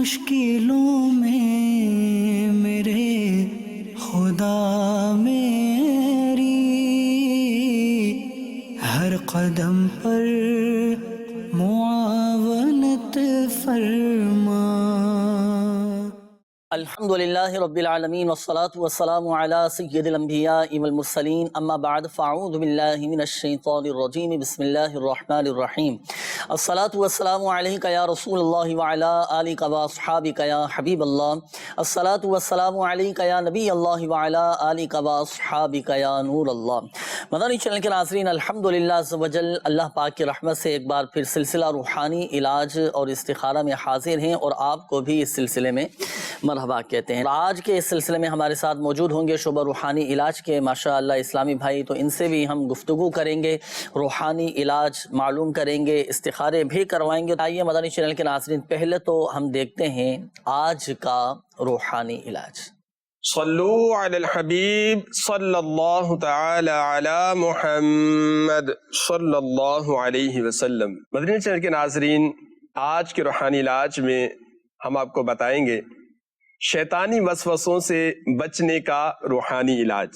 مشکلوں میں میرے خدا میری ہر قدم پر معاونت فرما۔ الحمدللہ رب العالمین والصلاة والسلام علی سید الانبیاء والمرسلین، اما بعد فاعوذ باللہ من الشیطان الرجیم، بسم اللہ الرحمن الرحیم۔ الصلاة والسلام علیک یا رسول اللہ وعلی آلک واصحابک یا حبیب اللہ، الصلاة والسلام علیک یا نبی اللہ وعلی آلک واصحابک یا نور اللہ۔ مدنی چینل کے ناظرین، الحمدللہ عز و جل اللہ پاک کی رحمت سے ایک بار پھر سلسلہ روحانی علاج اور استخارہ میں حاضر ہیں، اور آپ کو بھی اس سلسلے میں مرحبا کہتے ہیں۔ آج کے اس سلسلے میں ہمارے ساتھ موجود ہوں گے شعبہ روحانی علاج کے ماشاءاللہ اسلامی بھائی، تو ان سے بھی ہم گفتگو کریں گے، روحانی علاج معلوم کریں گے، استخارے بھی کروائیں گے۔ آئیے مدنی چینل کے ناظرین، پہلے تو ہم دیکھتے ہیں آج کا روحانی علاج۔ صلو علی الحبیب صلی اللہ تعالی علی محمد صلی اللہ علیہ وسلم۔ مدنی چینل کے ناظرین، آج کے روحانی علاج میں ہم آپ کو بتائیں گے شیطانی وسوسوں سے بچنے کا روحانی علاج۔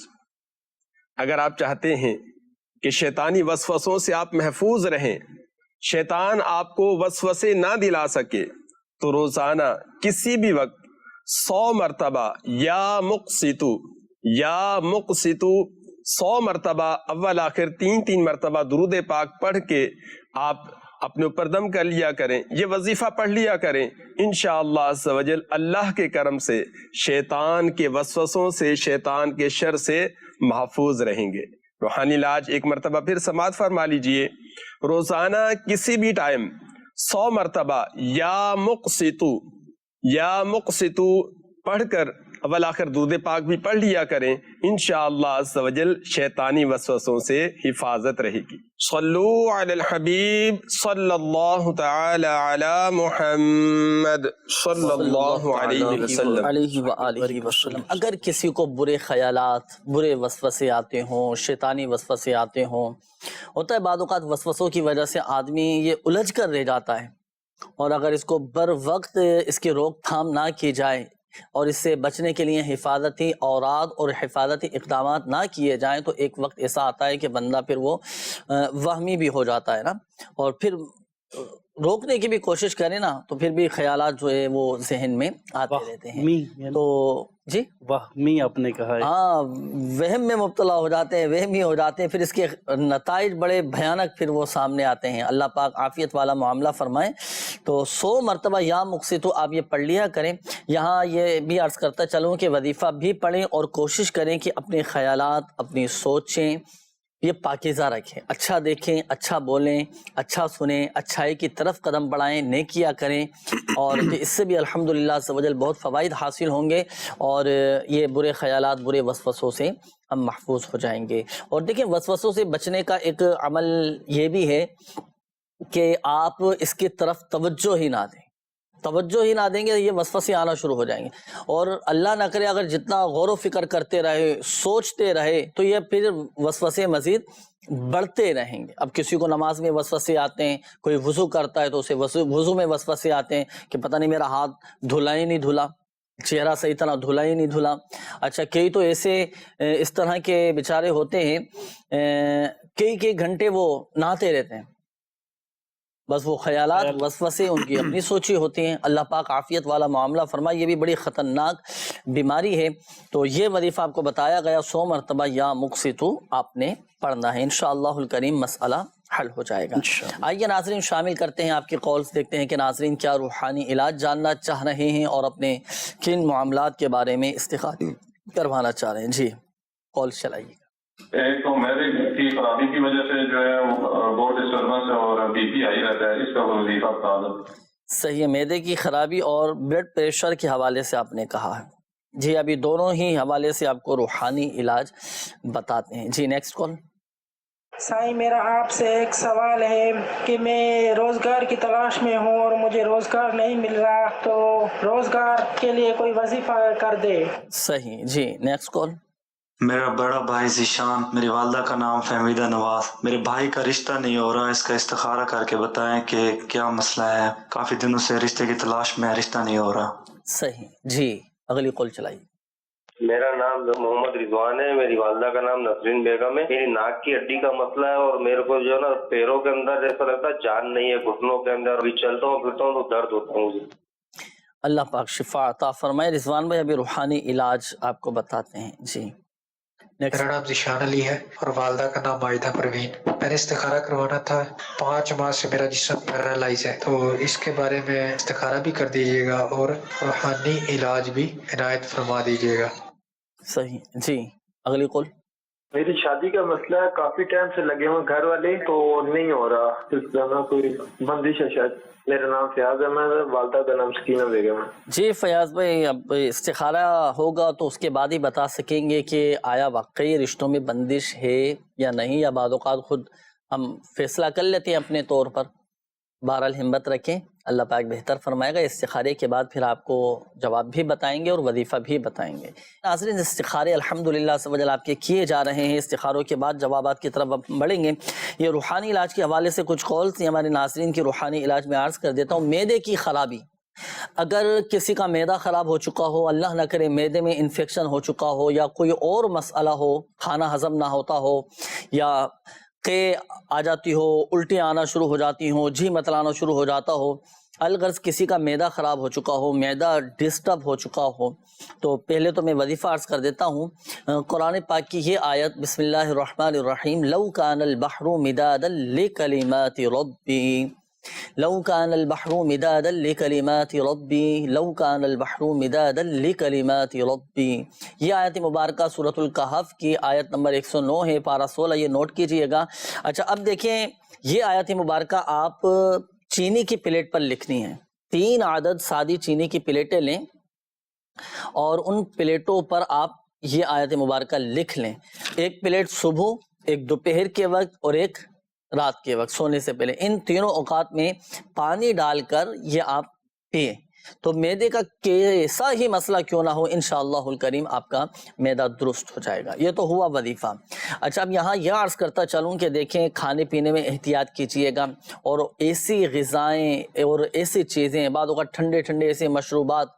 اگر آپ چاہتے ہیں کہ شیطانی وسوسوں سے آپ محفوظ رہیں، شیطان آپ کو وسوسے نہ دلا سکے، تو روزانہ کسی بھی وقت 100 مرتبہ یا مقسطو 100 مرتبہ اول آخر 3 مرتبہ درود پاک پڑھ کے آپ اپنے اوپر دم کر لیا کریں، یہ وظیفہ پڑھ لیا کریں۔ انشاءاللہ عز و جل اللہ کے کرم سے شیطان کے وسوسوں سے، شیطان کے شر سے محفوظ رہیں گے۔ روحانی علاج ایک مرتبہ پھر سماعت فرما لیجئے۔ روزانہ کسی بھی ٹائم 100 مرتبہ یا مقسطو پڑھ کر اول آخر درود پاک بھی پڑھ لیا کریں، انشاءاللہ عز و جل شیطانی وسوسوں سے حفاظت رہے گی۔ صلو علی الحبیب صلی اللہ تعالی علی محمد صلی اللہ علیہ وسلم۔ اگر کسی کو برے خیالات، برے وسوسے آتے ہوں، شیطانی وسوسے آتے ہوں، ہوتا ہے بعض اوقات وسوسوں کی وجہ سے آدمی یہ الجھ کر رہ جاتا ہے، اور اگر اس کو بر وقت اس کی روک تھام نہ کی جائے اور اس سے بچنے کے لیے حفاظتی اوراد اور حفاظتی اقدامات نہ کیے جائیں، تو ایک وقت ایسا آتا ہے کہ بندہ پھر وہ وہمی بھی ہو جاتا ہے نا، اور پھر روکنے کی بھی کوشش کرے نا تو پھر بھی خیالات جو ہے وہ ذہن میں آتے رہتے ہیں۔ تو جی وہمی آپ نے کہا ہے، ہاں، وہم میں مبتلا ہو جاتے ہیں، وہمی ہو جاتے ہیں، پھر اس کے نتائج بڑے بھیانک پھر وہ سامنے آتے ہیں۔ اللہ پاک عافیت والا معاملہ فرمائے۔ تو 100 مرتبہ یا مقسطو آپ یہ پڑھ لیا کریں۔ یہاں یہ بھی عرض کرتا چلوں کہ وظیفہ بھی پڑھیں اور کوشش کریں کہ اپنے خیالات، اپنی سوچیں یہ پاکیزہ رکھیں، اچھا دیکھیں، اچھا بولیں، اچھا سنیں، اچھائی کی طرف قدم بڑھائیں، نیکیاں کریں، اور اس سے بھی الحمدللہ عز و جل بہت فوائد حاصل ہوں گے، اور یہ برے خیالات، برے وسوسوں سے ہم محفوظ ہو جائیں گے۔ اور دیکھیں، وسوسوں سے بچنے کا ایک عمل یہ بھی ہے کہ آپ اس کی طرف توجہ ہی نہ دیں گے، یہ وسوسے آنا شروع ہو جائیں گے، اور اللہ نہ کرے اگر جتنا غور و فکر کرتے رہے، سوچتے رہے، تو یہ پھر وسوسے مزید بڑھتے رہیں گے۔ اب کسی کو نماز میں وسوسے آتے ہیں، کوئی وضو کرتا ہے تو اسے وضو میں وسوسے آتے ہیں کہ پتہ نہیں میرا ہاتھ دھلا ہی نہیں دھلا، چہرہ صحیح طرح دھلا ہی نہیں دھلا۔ اچھا، کئی تو ایسے اس طرح کے بیچارے ہوتے ہیں، کئی گھنٹے وہ نہاتے رہتے ہیں، بس وہ خیالات، وسوسے ان کی اپنی سوچی ہوتی ہیں۔ اللہ پاک عافیت والا معاملہ فرمائے، یہ بھی بڑی خطرناک بیماری ہے۔ تو یہ وظیفہ آپ کو بتایا گیا 100 مرتبہ یا مقسطو آپ نے پڑھنا ہے، انشاءاللہ الکریم مسئلہ حل ہو جائے گا۔ آئیے ناظرین شامل کرتے ہیں آپ کے کالز، دیکھتے ہیں کہ ناظرین کیا روحانی علاج جاننا چاہ رہے ہیں اور اپنے کن معاملات کے بارے میں استخارہ کروانا چاہ رہے ہیں۔ جی کال چلائیے گا۔ ایک تو میرے کی خرابی کی وجہ سے جو ہے بہت ڈسٹربنس اور بی پی آئی رہتا ہے، اس کا وظیفہ بتا دو۔ صحیح ہے، معدے کی خرابی اور بلڈ پریشر کے حوالے سے آپ نے کہا ہے۔ جی ابھی دونوں ہی حوالے سے آپ کو روحانی علاج بتاتے ہیں۔ جی نیکسٹ کال۔ سائیں، میرا آپ سے ایک سوال ہے کہ میں روزگار کی تلاش میں ہوں اور مجھے روزگار نہیں مل رہا، تو روزگار کے لیے کوئی وظیفہ کر دے۔ صحیح، جی نیکسٹ کال۔ میرا بڑا بھائی ذیشان، میری والدہ کا نام فہمیدہ نواز، میرے بھائی کا رشتہ نہیں ہو رہا، اس کا استخارہ کر کے بتائیں کہ کیا مسئلہ ہے، کافی دنوں سے رشتے کی تلاش میں، رشتہ نہیں ہو رہا۔ صحیح جی، اگلی قول چلائیے۔ میرا نام محمد رضوان ہے، میری والدہ کا نام نسرین بیگم ہے، میری ناک کی ہڈی کا مسئلہ ہے اور میرے کو جو ہے نا پیروں کے اندر ایسا لگتا ہے جان نہیں ہے، گھٹنوں کے اندر ابھی چلتا ہوں پھرتا ہوں تو درد ہوتا ہے مجھے۔ اللہ پاک شفا عطا فرمائے۔ رضوان بھائی ابھی روحانی علاج آپ کو بتاتے ہیں جی۔ میرا نام ذیشان علی ہے اور والدہ کا نام مائدہ پروین۔ میں نے استخارہ کروانا تھا، 5 ماہ سے میرا جسم پیرالائز ہے، تو اس کے بارے میں استخارہ بھی کر دیجیے گا اور روحانی علاج بھی عنایت فرما دیجیے گا۔ صحیح جی، اگلی قول۔ میری شادی کا مسئلہ ہے، کافی ٹائم سے لگے ہوئے گھر والے، تو نہیں ہو رہا، اس طرح کوئی بندش ہے شاید۔ میرا نام فیاض احمد ہے، والدہ کا نام سکینہ بیگم ہے۔ جی فیاض بھائی، اب استخارہ ہوگا تو اس کے بعد ہی بتا سکیں گے کہ آیا واقعی رشتوں میں بندش ہے یا نہیں، یا بعض اوقات خود ہم فیصلہ کر لیتے ہیں اپنے طور پر۔ بہرحال ہمت رکھیں، اللہ پاک بہتر فرمائے گا۔ استخارے کے بعد پھر آپ کو جواب بھی بتائیں گے اور وظیفہ بھی بتائیں گے۔ ناظرین، استخارے الحمدللہ سے وجل آپ کے کیے جا رہے ہیں، استخاروں کے بعد جوابات کی طرف بڑھیں گے۔ یہ روحانی علاج کے حوالے سے کچھ قولز ہیں ہمارے ناظرین کی، روحانی علاج میں عرض کر دیتا ہوں۔ معدے کی خرابی، اگر کسی کا معدہ خراب ہو چکا ہو، اللہ نہ کرے معدے میں انفیکشن ہو چکا ہو، یا کوئی اور مسئلہ ہو، کھانا ہضم نہ ہوتا ہو، یا کہ آ جاتی ہو، الٹی آنا شروع ہو جاتی ہوں، جھی متلانا شروع ہو جاتا ہو، الغرض کسی کا معدہ خراب ہو چکا ہو، معدہ ڈسٹرب ہو چکا ہو، تو پہلے تو میں وظیفہ عرض کر دیتا ہوں۔ قرآن پاک کی یہ آیت، بسم اللہ الرحمن الرحیم، لو کان البحر مدادا لکلمات ربی، لو کان البحر مدادا لکلمات ربی، لو کان البحر مدادا لکلمات ربی۔ یہ آیت مبارکہ سورۃ الکہف کی آیت نمبر 109 ہے، پارہ 16، یہ نوٹ کیجئے گا۔ اچھا اب دیکھیں، یہ آیت مبارکہ آپ چینی کی پلیٹ پر لکھنی ہے۔ 3 عدد سادی چینی کی پلیٹیں لیں اور ان پلیٹوں پر آپ یہ آیت مبارکہ لکھ لیں۔ ایک پلیٹ صبح، ایک دوپہر کے وقت اور ایک رات کے وقت سونے سے پہلے، ان تینوں اوقات میں پانی ڈال کر یہ آپ پئیں، تو معدے کا کیسا ہی مسئلہ کیوں نہ ہو، انشاءاللہ الکریم آپ کا معدہ درست ہو جائے گا۔ یہ تو ہوا وظیفہ۔ اچھا اب یہاں یہ عرض کرتا چلوں کہ دیکھیں، کھانے پینے میں احتیاط کیجیے گا، اور ایسی غذائیں اور ایسی چیزیں، بعض اوقات ٹھنڈے ٹھنڈے ایسے مشروبات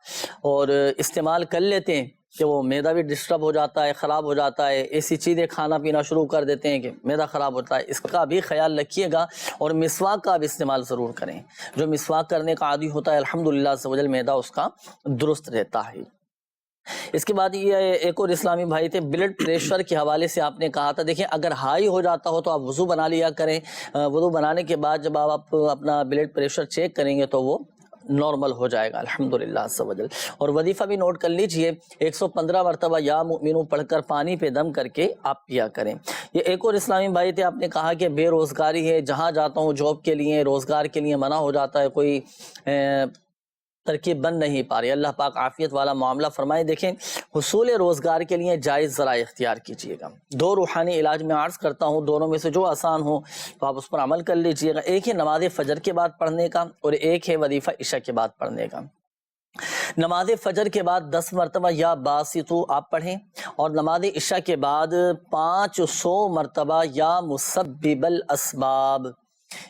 اور استعمال کر لیتے ہیں کہ وہ معدہ بھی ڈسٹرب ہو جاتا ہے، خراب ہو جاتا ہے، ایسی چیزیں کھانا پینا شروع کر دیتے ہیں کہ معدہ خراب ہوتا ہے۔ اس کا بھی خیال رکھیے گا، اور مسواک کا بھی استعمال ضرور کریں۔ جو مسواک کرنے کا عادی ہوتا ہے الحمدللہ سے وجل معدہ اس کا درست رہتا ہے۔ اس کے بعد یہ ایک اور اسلامی بھائی تھے، بلڈ پریشر کے حوالے سے آپ نے کہا تھا، دیکھیں اگر ہائی ہو جاتا ہو تو آپ وضو بنا لیا کریں، وضو بنانے کے بعد جب آپ اپنا بلڈ پریشر چیک کریں گے تو وہ نارمل ہو جائے گا الحمدللہ عز و جل۔ اور وظیفہ بھی نوٹ کر لیجئے، 115 مرتبہ یا مؤمنون پڑھ کر پانی پہ دم کر کے آپ پیا کریں۔ یہ ایک اور اسلامی بھائی تھے، آپ نے کہا کہ بے روزگاری ہے، جہاں جاتا ہوں جاب کے لیے، روزگار کے لیے منع ہو جاتا ہے، کوئی ترکیب بن نہیں پا رہی، اللہ پاک عافیت والا معاملہ فرمائے۔ دیکھیں، حصول روزگار کے لیے جائز ذرائع اختیار کیجیے گا۔ 2 روحانی علاج میں عرض کرتا ہوں، دونوں میں سے جو آسان ہو تو آپ اس پر عمل کر لیجیے گا۔ ایک ہے نماز فجر کے بعد پڑھنے کا، اور ایک ہے وظیفہ عشاء کے بعد پڑھنے کا۔ نماز فجر کے بعد 10 مرتبہ یا باسطو آپ پڑھیں، اور نماز عشاء کے بعد 500 مرتبہ یا مسبب الاسباب،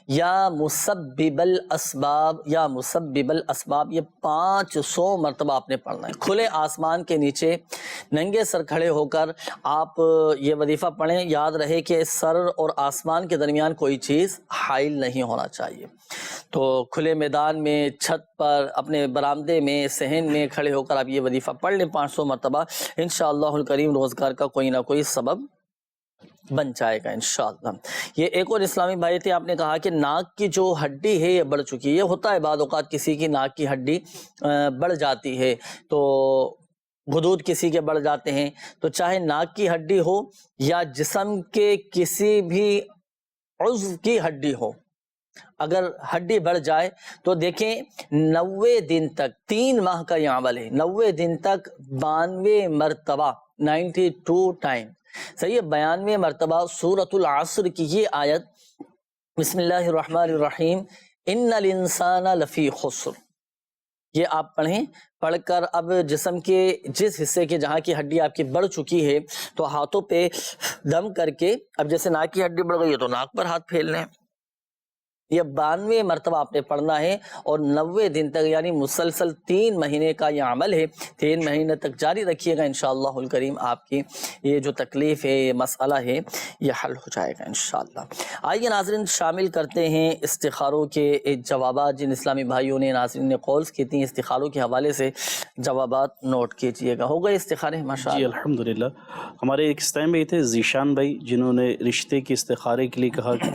یا مسبب الاسباب، یا مسبب الاسباب، یہ 500 مرتبہ آپ نے پڑھنا ہے۔ کھلے آسمان کے نیچے ننگے سر کھڑے ہو کر آپ یہ وظیفہ پڑھیں۔ یاد رہے کہ سر اور آسمان کے درمیان کوئی چیز حائل نہیں ہونا چاہیے۔ تو کھلے میدان میں، چھت پر، اپنے برآمدے میں، صحن میں کھڑے ہو کر آپ یہ وظیفہ پڑھ لیں 500 مرتبہ، انشاءاللہ الکریم روزگار کا کوئی نہ کوئی سبب بن جائے گا انشاءاللہ۔ یہ ایک اور اسلامی بھائی تھے، آپ نے کہا کہ ناک کی جو ہڈی ہے یہ بڑھ چکی ہے۔ یہ ہوتا ہے بعض اوقات کسی کی ناک کی ہڈی بڑھ جاتی ہے، تو غدود کسی کے بڑھ جاتے ہیں، تو چاہے ناک کی ہڈی ہو یا جسم کے کسی بھی عضو کی ہڈی ہو، اگر ہڈی بڑھ جائے تو دیکھیں 90 دن تک، 3 ماہ کا یہ عمل ہے، 90 دن تک 92 مرتبہ، 92 ٹائم، صحیح ہے، 92 مرتبہ سورۃ العصر کی یہ آیت، بسم اللہ الرحمن الرحیم، ان الانسان لفی خسر، یہ آپ پڑھیں. پڑھ کر اب جسم کے جس حصے کے جہاں کی ہڈی آپ کی بڑھ چکی ہے تو ہاتھوں پہ دم کر کے، اب جیسے ناک کی ہڈی بڑھ گئی ہے تو ناک پر ہاتھ پھیلنے ہیں. یہ 92 مرتبہ آپ نے پڑھنا ہے اور 90 دن تک، یعنی مسلسل 3 مہینے کا یہ عمل ہے. 3 مہینے تک جاری رکھیے گا انشاءاللہ الکریم. آپ کی یہ جو تکلیف ہے، یہ مسئلہ ہے، یہ حل ہو جائے گا انشاءاللہ. آئیے ناظرین شامل کرتے ہیں استخاروں کے جوابات. جن اسلامی بھائیوں نے ناظرین نے کالز کی تھیں استخاروں کے حوالے سے جوابات نوٹ کیجئے گا. ہو گئے استخارے ماشاءاللہ؟ جی الحمدللہ. ہمارے ایک ٹائم میں تھے ذیشان بھائی، جنہوں نے رشتے کے استخارے کے لیے کہا کہ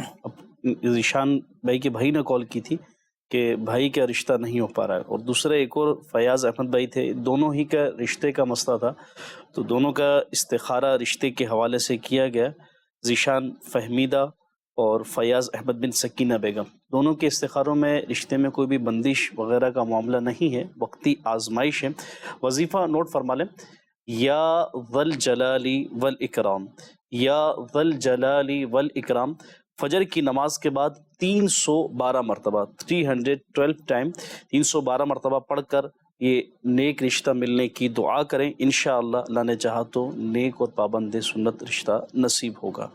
ذیشان بھائی کے بھائی نے کال کی تھی کہ بھائی کا رشتہ نہیں ہو پا رہا ہے، اور دوسرے ایک اور فیاض احمد بھائی تھے. دونوں ہی کا رشتے کا مسئلہ تھا، تو دونوں کا استخارہ رشتے کے حوالے سے کیا گیا. ذیشان فہمیدہ اور فیاض احمد بن سکینہ بیگم، دونوں کے استخاروں میں رشتے میں کوئی بھی بندش وغیرہ کا معاملہ نہیں ہے، وقتی آزمائش ہے. وظیفہ نوٹ فرما لیں: یا ذل جلالی والاکرام، یا ذل جلالی والاکرام. فجر کی نماز کے بعد 312 مرتبہ 312 ٹائم 312 مرتبہ پڑھ کر یہ نیک رشتہ ملنے کی دعا کریں. انشاءاللہ اللہ نے چاہا تو نیک اور پابند سنت رشتہ نصیب ہوگا.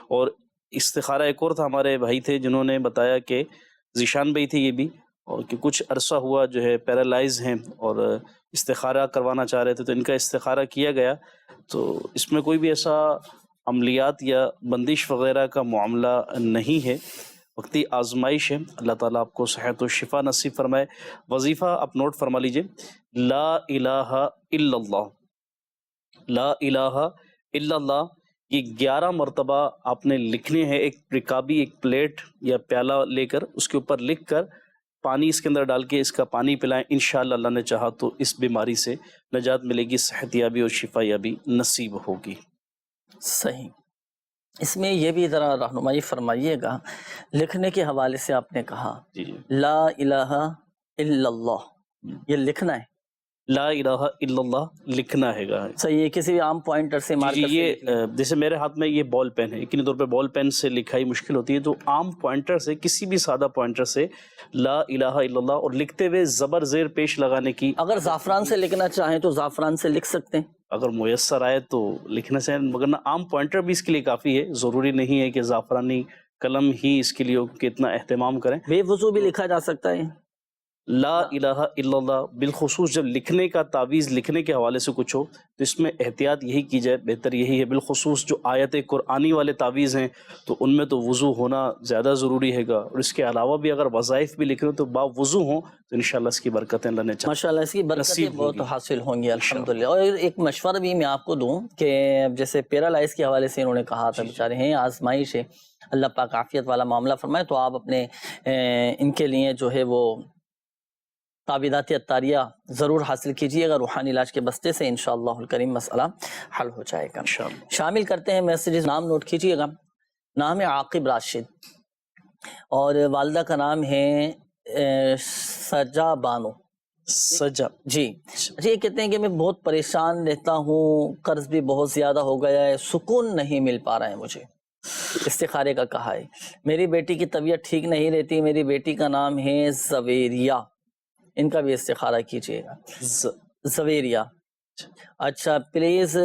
اور استخارہ ایک اور تھا، ہمارے بھائی تھے جنہوں نے بتایا کہ ذیشان بھائی تھے یہ بھی، اور کہ کچھ عرصہ ہوا جو ہے پیرالائز ہیں اور استخارہ کروانا چاہ رہے تھے، تو ان کا استخارہ کیا گیا. تو اس میں کوئی بھی ایسا عملیات یا بندش وغیرہ کا معاملہ نہیں ہے، وقتی آزمائش ہے. اللہ تعالیٰ آپ کو صحت و شفا نصیب فرمائے. وظیفہ آپ نوٹ فرما لیجئے: لا الہ الا اللہ، لا الہ الا اللہ. یہ 11 مرتبہ آپ نے لکھنے ہیں. ایک رکابی، ایک پلیٹ یا پیالہ لے کر اس کے اوپر لکھ کر پانی اس کے اندر ڈال کے اس کا پانی پلائیں. انشاءاللہ اللہ نے چاہا تو اس بیماری سے نجات ملے گی، صحت یابی اور شفا یابی نصیب ہوگی. صحیح. اس میں یہ بھی ذرا رہنمائی فرمائیے گا، لکھنے کے حوالے سے آپ نے کہا جی جی لا الہ الا اللہ، یہ لکھنا ہے. لا الہ الا اللہ لکھنا ہے گا. صحیح. کسی بھی عام پوائنٹر سے مارکر سے یہ جیسے میرے ہاتھ میں یہ بال پین ہے، یقینی طور پہ بال پین سے لکھائی مشکل ہوتی ہے، تو عام پوائنٹر سے، کسی بھی سادہ پوائنٹر سے لا الہ الا اللہ، اور لکھتے ہوئے زبر زیر پیش لگانے کی. اگر زعفران سے لکھنا چاہیں تو زعفران سے لکھ سکتے ہیں، اگر میسر آئے تو لکھنا چاہیں، مگر نہ عام پوائنٹر بھی اس کے لیے کافی ہے. ضروری نہیں ہے کہ زعفرانی قلم ہی اس کے لیے ہو کہ اتنا اہتمام کریں. بے وضو بھی لکھا جا سکتا ہے. لا الہ الا اللہ بالخصوص جب لکھنے کا تعویذ لکھنے کے حوالے سے کچھ ہو تو اس میں احتیاط یہی کی جائے، بہتر یہی ہے. بالخصوص جو آیت قرآنی والے تعویذ ہیں تو ان میں تو وضو ہونا زیادہ ضروری ہے گا، اور اس کے علاوہ بھی اگر وظائف بھی لکھ رہے ہو تو با وضو ہوں تو انشاءاللہ اس کی برکتیں اللہ نے چاہا ماشاءاللہ اس کی برکتیں بہت حاصل ہوں گی الحمدللہ. اور ایک مشورہ بھی میں آپ کو دوں کہ جیسے پیرالائز کے حوالے سے انہوں نے کہا تھا، بیچارے ہیں آزمائش ہے، اللہ پاک عافیت والا معاملہ فرمائے، تو آپ اپنے ان کے لیے جو ہے وہ تعویذات عطاریہ ضرور حاصل کیجیے گا. روحانی علاج کے بستے سے انشاءاللہ الکریم مسئلہ حل ہو جائے گا. شامل کرتے ہیں میسیجز. نام نوٹ کیجیے گا. نام ہے عاقب راشد اور والدہ کا نام ہے سجا بانو. سجا جی. اچھا، یہ کہتے ہیں کہ میں بہت پریشان رہتا ہوں، قرض بھی بہت زیادہ ہو گیا ہے، سکون نہیں مل پا رہا ہے مجھے. استخارے کا کہا ہے. میری بیٹی کی طبیعت ٹھیک نہیں رہتی. میری بیٹی کا نام ہے زویریہ، ان کا بھی استخارہ کیجیے گا. زویریہ. اچھا، پلیز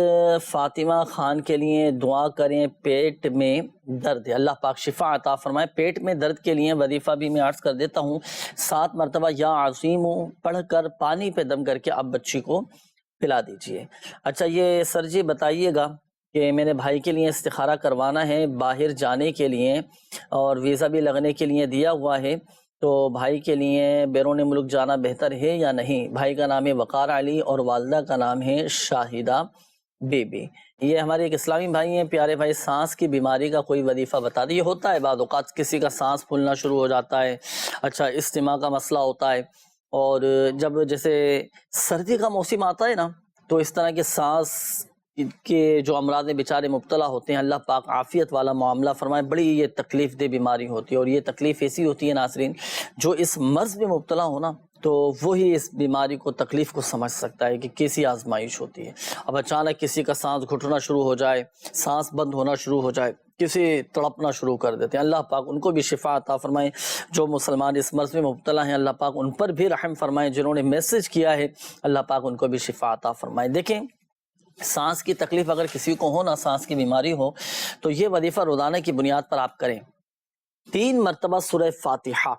فاطمہ خان کے لیے دعا کریں، پیٹ میں درد ہے، اللہ پاک شفا عطا فرمائے. پیٹ میں درد کے لیے وظیفہ بھی میں عرض کر دیتا ہوں. 7 مرتبہ یا عظیم پڑھ کر پانی پہ دم کر کے آپ بچی کو پلا دیجئے. اچھا، یہ سر جی بتائیے گا کہ میرے بھائی کے لیے استخارہ کروانا ہے، باہر جانے کے لیے اور ویزا بھی لگنے کے لیے دیا ہوا ہے، تو بھائی کے لیے بیرون ملک جانا بہتر ہے یا نہیں؟ بھائی کا نام ہے وقار علی اور والدہ کا نام ہے شاہدہ بی بی. یہ ہمارے ایک اسلامی بھائی ہیں، پیارے بھائی. سانس کی بیماری کا کوئی وظیفہ بتا دیں. یہ ہوتا ہے بعض اوقات کسی کا سانس پھولنا شروع ہو جاتا ہے. اچھا، استماع کا مسئلہ ہوتا ہے، اور جب جیسے سردی کا موسم آتا ہے نا تو اس طرح کے سانس کے جو امراض میں بیچارے مبتلا ہوتے ہیں، اللہ پاک عافیت والا معاملہ فرمائے۔ بڑی یہ تکلیف دہ بیماری ہوتی ہے، اور یہ تکلیف ایسی ہوتی ہے ناظرین، جو اس مرض میں مبتلا ہونا تو وہی اس بیماری کو، تکلیف کو سمجھ سکتا ہے کہ کیسی آزمائش ہوتی ہے۔ اب اچانک کسی کا سانس گھٹنا شروع ہو جائے، سانس بند ہونا شروع ہو جائے، کسی تڑپنا شروع کر دیتے ہیں، اللہ پاک ان کو بھی شفا عطا فرمائیں۔ جو مسلمان اس مرض میں مبتلا ہیں، اللہ پاک ان پر بھی رحم فرمائیں۔ جنہوں نے میسج کیا ہے، اللہ پاک ان کو بھی شفا عطا فرمائیں۔ دیکھیں، سانس کی تکلیف اگر کسی کو ہو نا، سانس کی بیماری ہو، تو یہ وظیفہ روزانہ کی بنیاد پر آپ کریں۔ 3 مرتبہ سورہ فاتحہ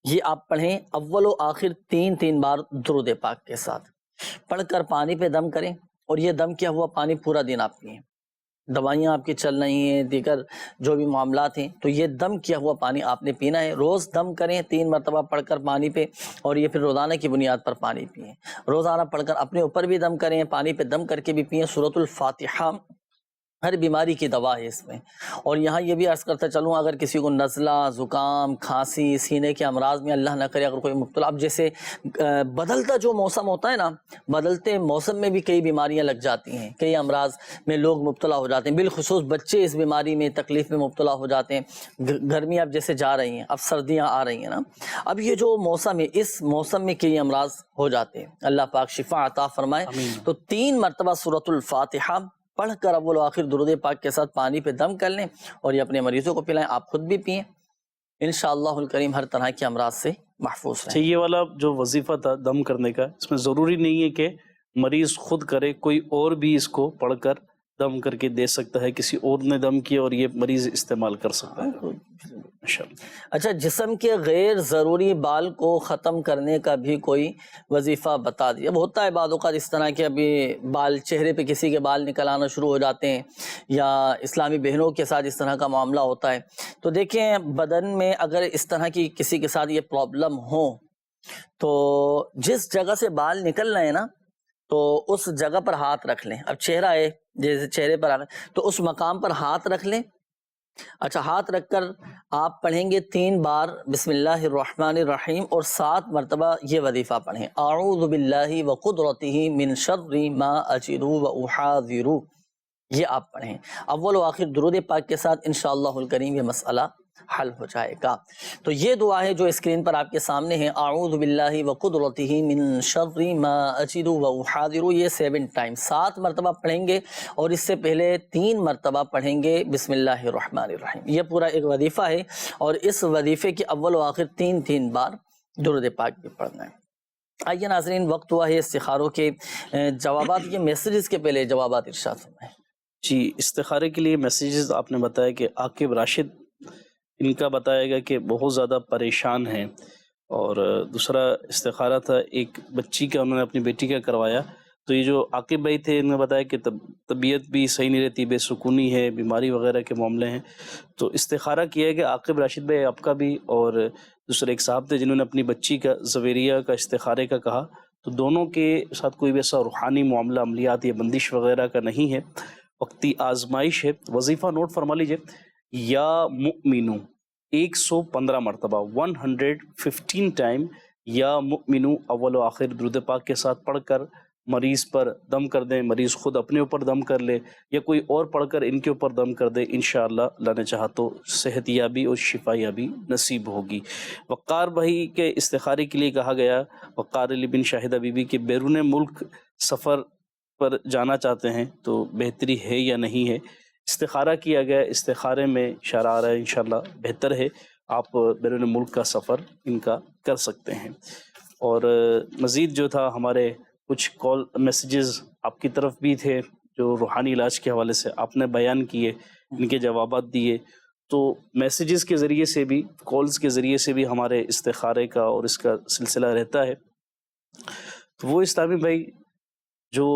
یہ آپ پڑھیں، اول و آخر 3 بار درود پاک کے ساتھ پڑھ کر پانی پہ دم کریں، اور یہ دم کیا ہوا پانی پورا دن آپ پئیں۔ دوائیاں آپ کی چل رہی ہیں، دیگر جو بھی معاملات ہیں، تو یہ دم کیا ہوا پانی آپ نے پینا ہے۔ روز دم کریں 3 مرتبہ پڑھ کر پانی پہ، اور یہ پھر روزانہ کی بنیاد پر پانی پئیں۔ روزانہ پڑھ کر اپنے اوپر بھی دم کریں، پانی پہ دم کر کے بھی پئیں۔ سورۃ الفاتحہ ہر بیماری کی دوا ہے اس میں۔ اور یہاں یہ بھی عرض کرتا چلوں، اگر کسی کو نزلہ، زکام، کھانسی، سینے کے امراض میں اللہ نہ کرے اگر کوئی مبتلا، اب جیسے بدلتا جو موسم ہوتا ہے نا، بدلتے موسم میں بھی کئی بیماریاں لگ جاتی ہیں، کئی امراض میں لوگ مبتلا ہو جاتے ہیں، بالخصوص بچے اس بیماری میں، تکلیف میں مبتلا ہو جاتے ہیں۔ گرمیاں اب جیسے جا رہی ہیں، اب سردیاں آ رہی ہیں نا، اب یہ جو موسم ہے، اس موسم میں کئی امراض ہو جاتے ہیں، اللہ پاک شفا عطا فرمائے۔ تو 3 مرتبہ سورۃ الفاتحہ پڑھ کر اول و آخر درود پاک کے ساتھ پانی پہ دم کر لیں، اور یہ اپنے مریضوں کو پلائیں، آپ خود بھی پئیں، انشاءاللہ الکریم ہر طرح کے امراض سے محفوظ رہیں۔ یہ والا جو وظیفہ تھا دم کرنے کا، اس میں ضروری نہیں ہے کہ مریض خود کرے، کوئی اور بھی اس کو پڑھ کر دم کر کے دے سکتا ہے، کسی اور نے دم کیا اور یہ مریض استعمال کر سکتا ہے۔ اچھا، جسم کے غیر ضروری بال کو ختم کرنے کا بھی کوئی وظیفہ بتا دیا۔ اب ہوتا ہے بعض اوقات اس طرح کے، ابھی بال چہرے پہ کسی کے بال نکل آنا شروع ہو جاتے ہیں، یا اسلامی بہنوں کے ساتھ اس طرح کا معاملہ ہوتا ہے، تو دیکھیں بدن میں اگر اس طرح کی کسی کے ساتھ یہ پرابلم ہو، تو جس جگہ سے بال نکل رہے ہیں نا، تو اس جگہ پر ہاتھ رکھ لیں۔ اب چہرہ ہے، جیسے چہرے پر آ رہا ہے تو اس مقام پر ہاتھ رکھ لیں۔ اچھا، ہاتھ رکھ کر آپ پڑھیں گے 3 بار بسم اللہ الرحمن الرحیم، اور 7 مرتبہ یہ وظیفہ پڑھیں، اعوذ باللہ وقدرتہ من شر ما اجد واحاذر، یہ آپ پڑھیں اول و آخر درود پاک کے ساتھ، انشاءاللہ الکریم یہ مسئلہ حل ہو جائے گا۔ تو یہ دعا ہے جو اسکرین پر آپ کے سامنے ہے، اعوذ باللہ وقدرتہ من شر ما اجد واحاذر، یہ 7 ٹائم 7 مرتبہ پڑھیں گے، اور اس سے پہلے 3 مرتبہ پڑھیں گے بسم اللہ الرحمن الرحیم۔ یہ پورا ایک وظیفہ ہے، اور اس وظیفے کے اول و آخر 3 بار درود پاک بھی پڑھنا ہے۔ آئیے ناظرین، وقت ہوا ہے استخاروں کے جوابات، یہ میسیجز کے پہلے جوابات ارشاد فرمائیں۔ جی، استخارے کے لیے میسیجز آپ نے بتایا کہ عاقب راشد، ان کا بتایا گیا کہ بہت زیادہ پریشان ہیں، اور دوسرا استخارہ تھا ایک بچی کا، انہوں نے اپنی بیٹی کا کروایا، تو یہ جو عاقب بھائی تھے انہوں نے بتایا کہ طبیعت بھی صحیح نہیں رہتی، بے سکونی ہے، بیماری وغیرہ کے معاملے ہیں، تو استخارہ کیا ہے کہ عاقب راشد بھائی آپ کا بھی، اور دوسرے ایک صاحب تھے جنہوں نے اپنی بچی کا زویریہ کا استخارے کا کہا، تو دونوں کے ساتھ کوئی بھی ایسا روحانی معاملہ، عملیات یا بندش وغیرہ کا نہیں ہے، وقتی آزمائش ہے۔ وظیفہ نوٹ فرما لیجئے، یا مؤمنو 115 مرتبہ 115 ٹائم، یا مؤمنو اول و آخر درود پاک کے ساتھ پڑھ کر مریض پر دم کر دیں، مریض خود اپنے اوپر دم کر لے، یا کوئی اور پڑھ کر ان کے اوپر دم کر دے، انشاءاللہ اللہ نے چاہا تو صحت یابی اور شفا یابی نصیب ہوگی۔ وقار بھائی کے استخارے کے لیے کہا گیا، وقار علی بن شاہدہ بی بی کے بیرون ملک سفر پر جانا چاہتے ہیں، تو بہتری ہے یا نہیں ہے؟ استخارہ کیا گیا، استخارے میں اشارہ آ رہا ہے انشاءاللہ بہتر ہے، آپ بیرون ملک کا سفر ان کا کر سکتے ہیں۔ اور مزید جو تھا ہمارے کچھ کال میسیجز آپ کی طرف بھی تھے جو روحانی علاج کے حوالے سے آپ نے بیان کیے، ان کے جوابات دیے، تو میسیجز کے ذریعے سے بھی، کالز کے ذریعے سے بھی ہمارے استخارے کا اور اس کا سلسلہ رہتا ہے۔ تو وہ اسلامی بھائی جو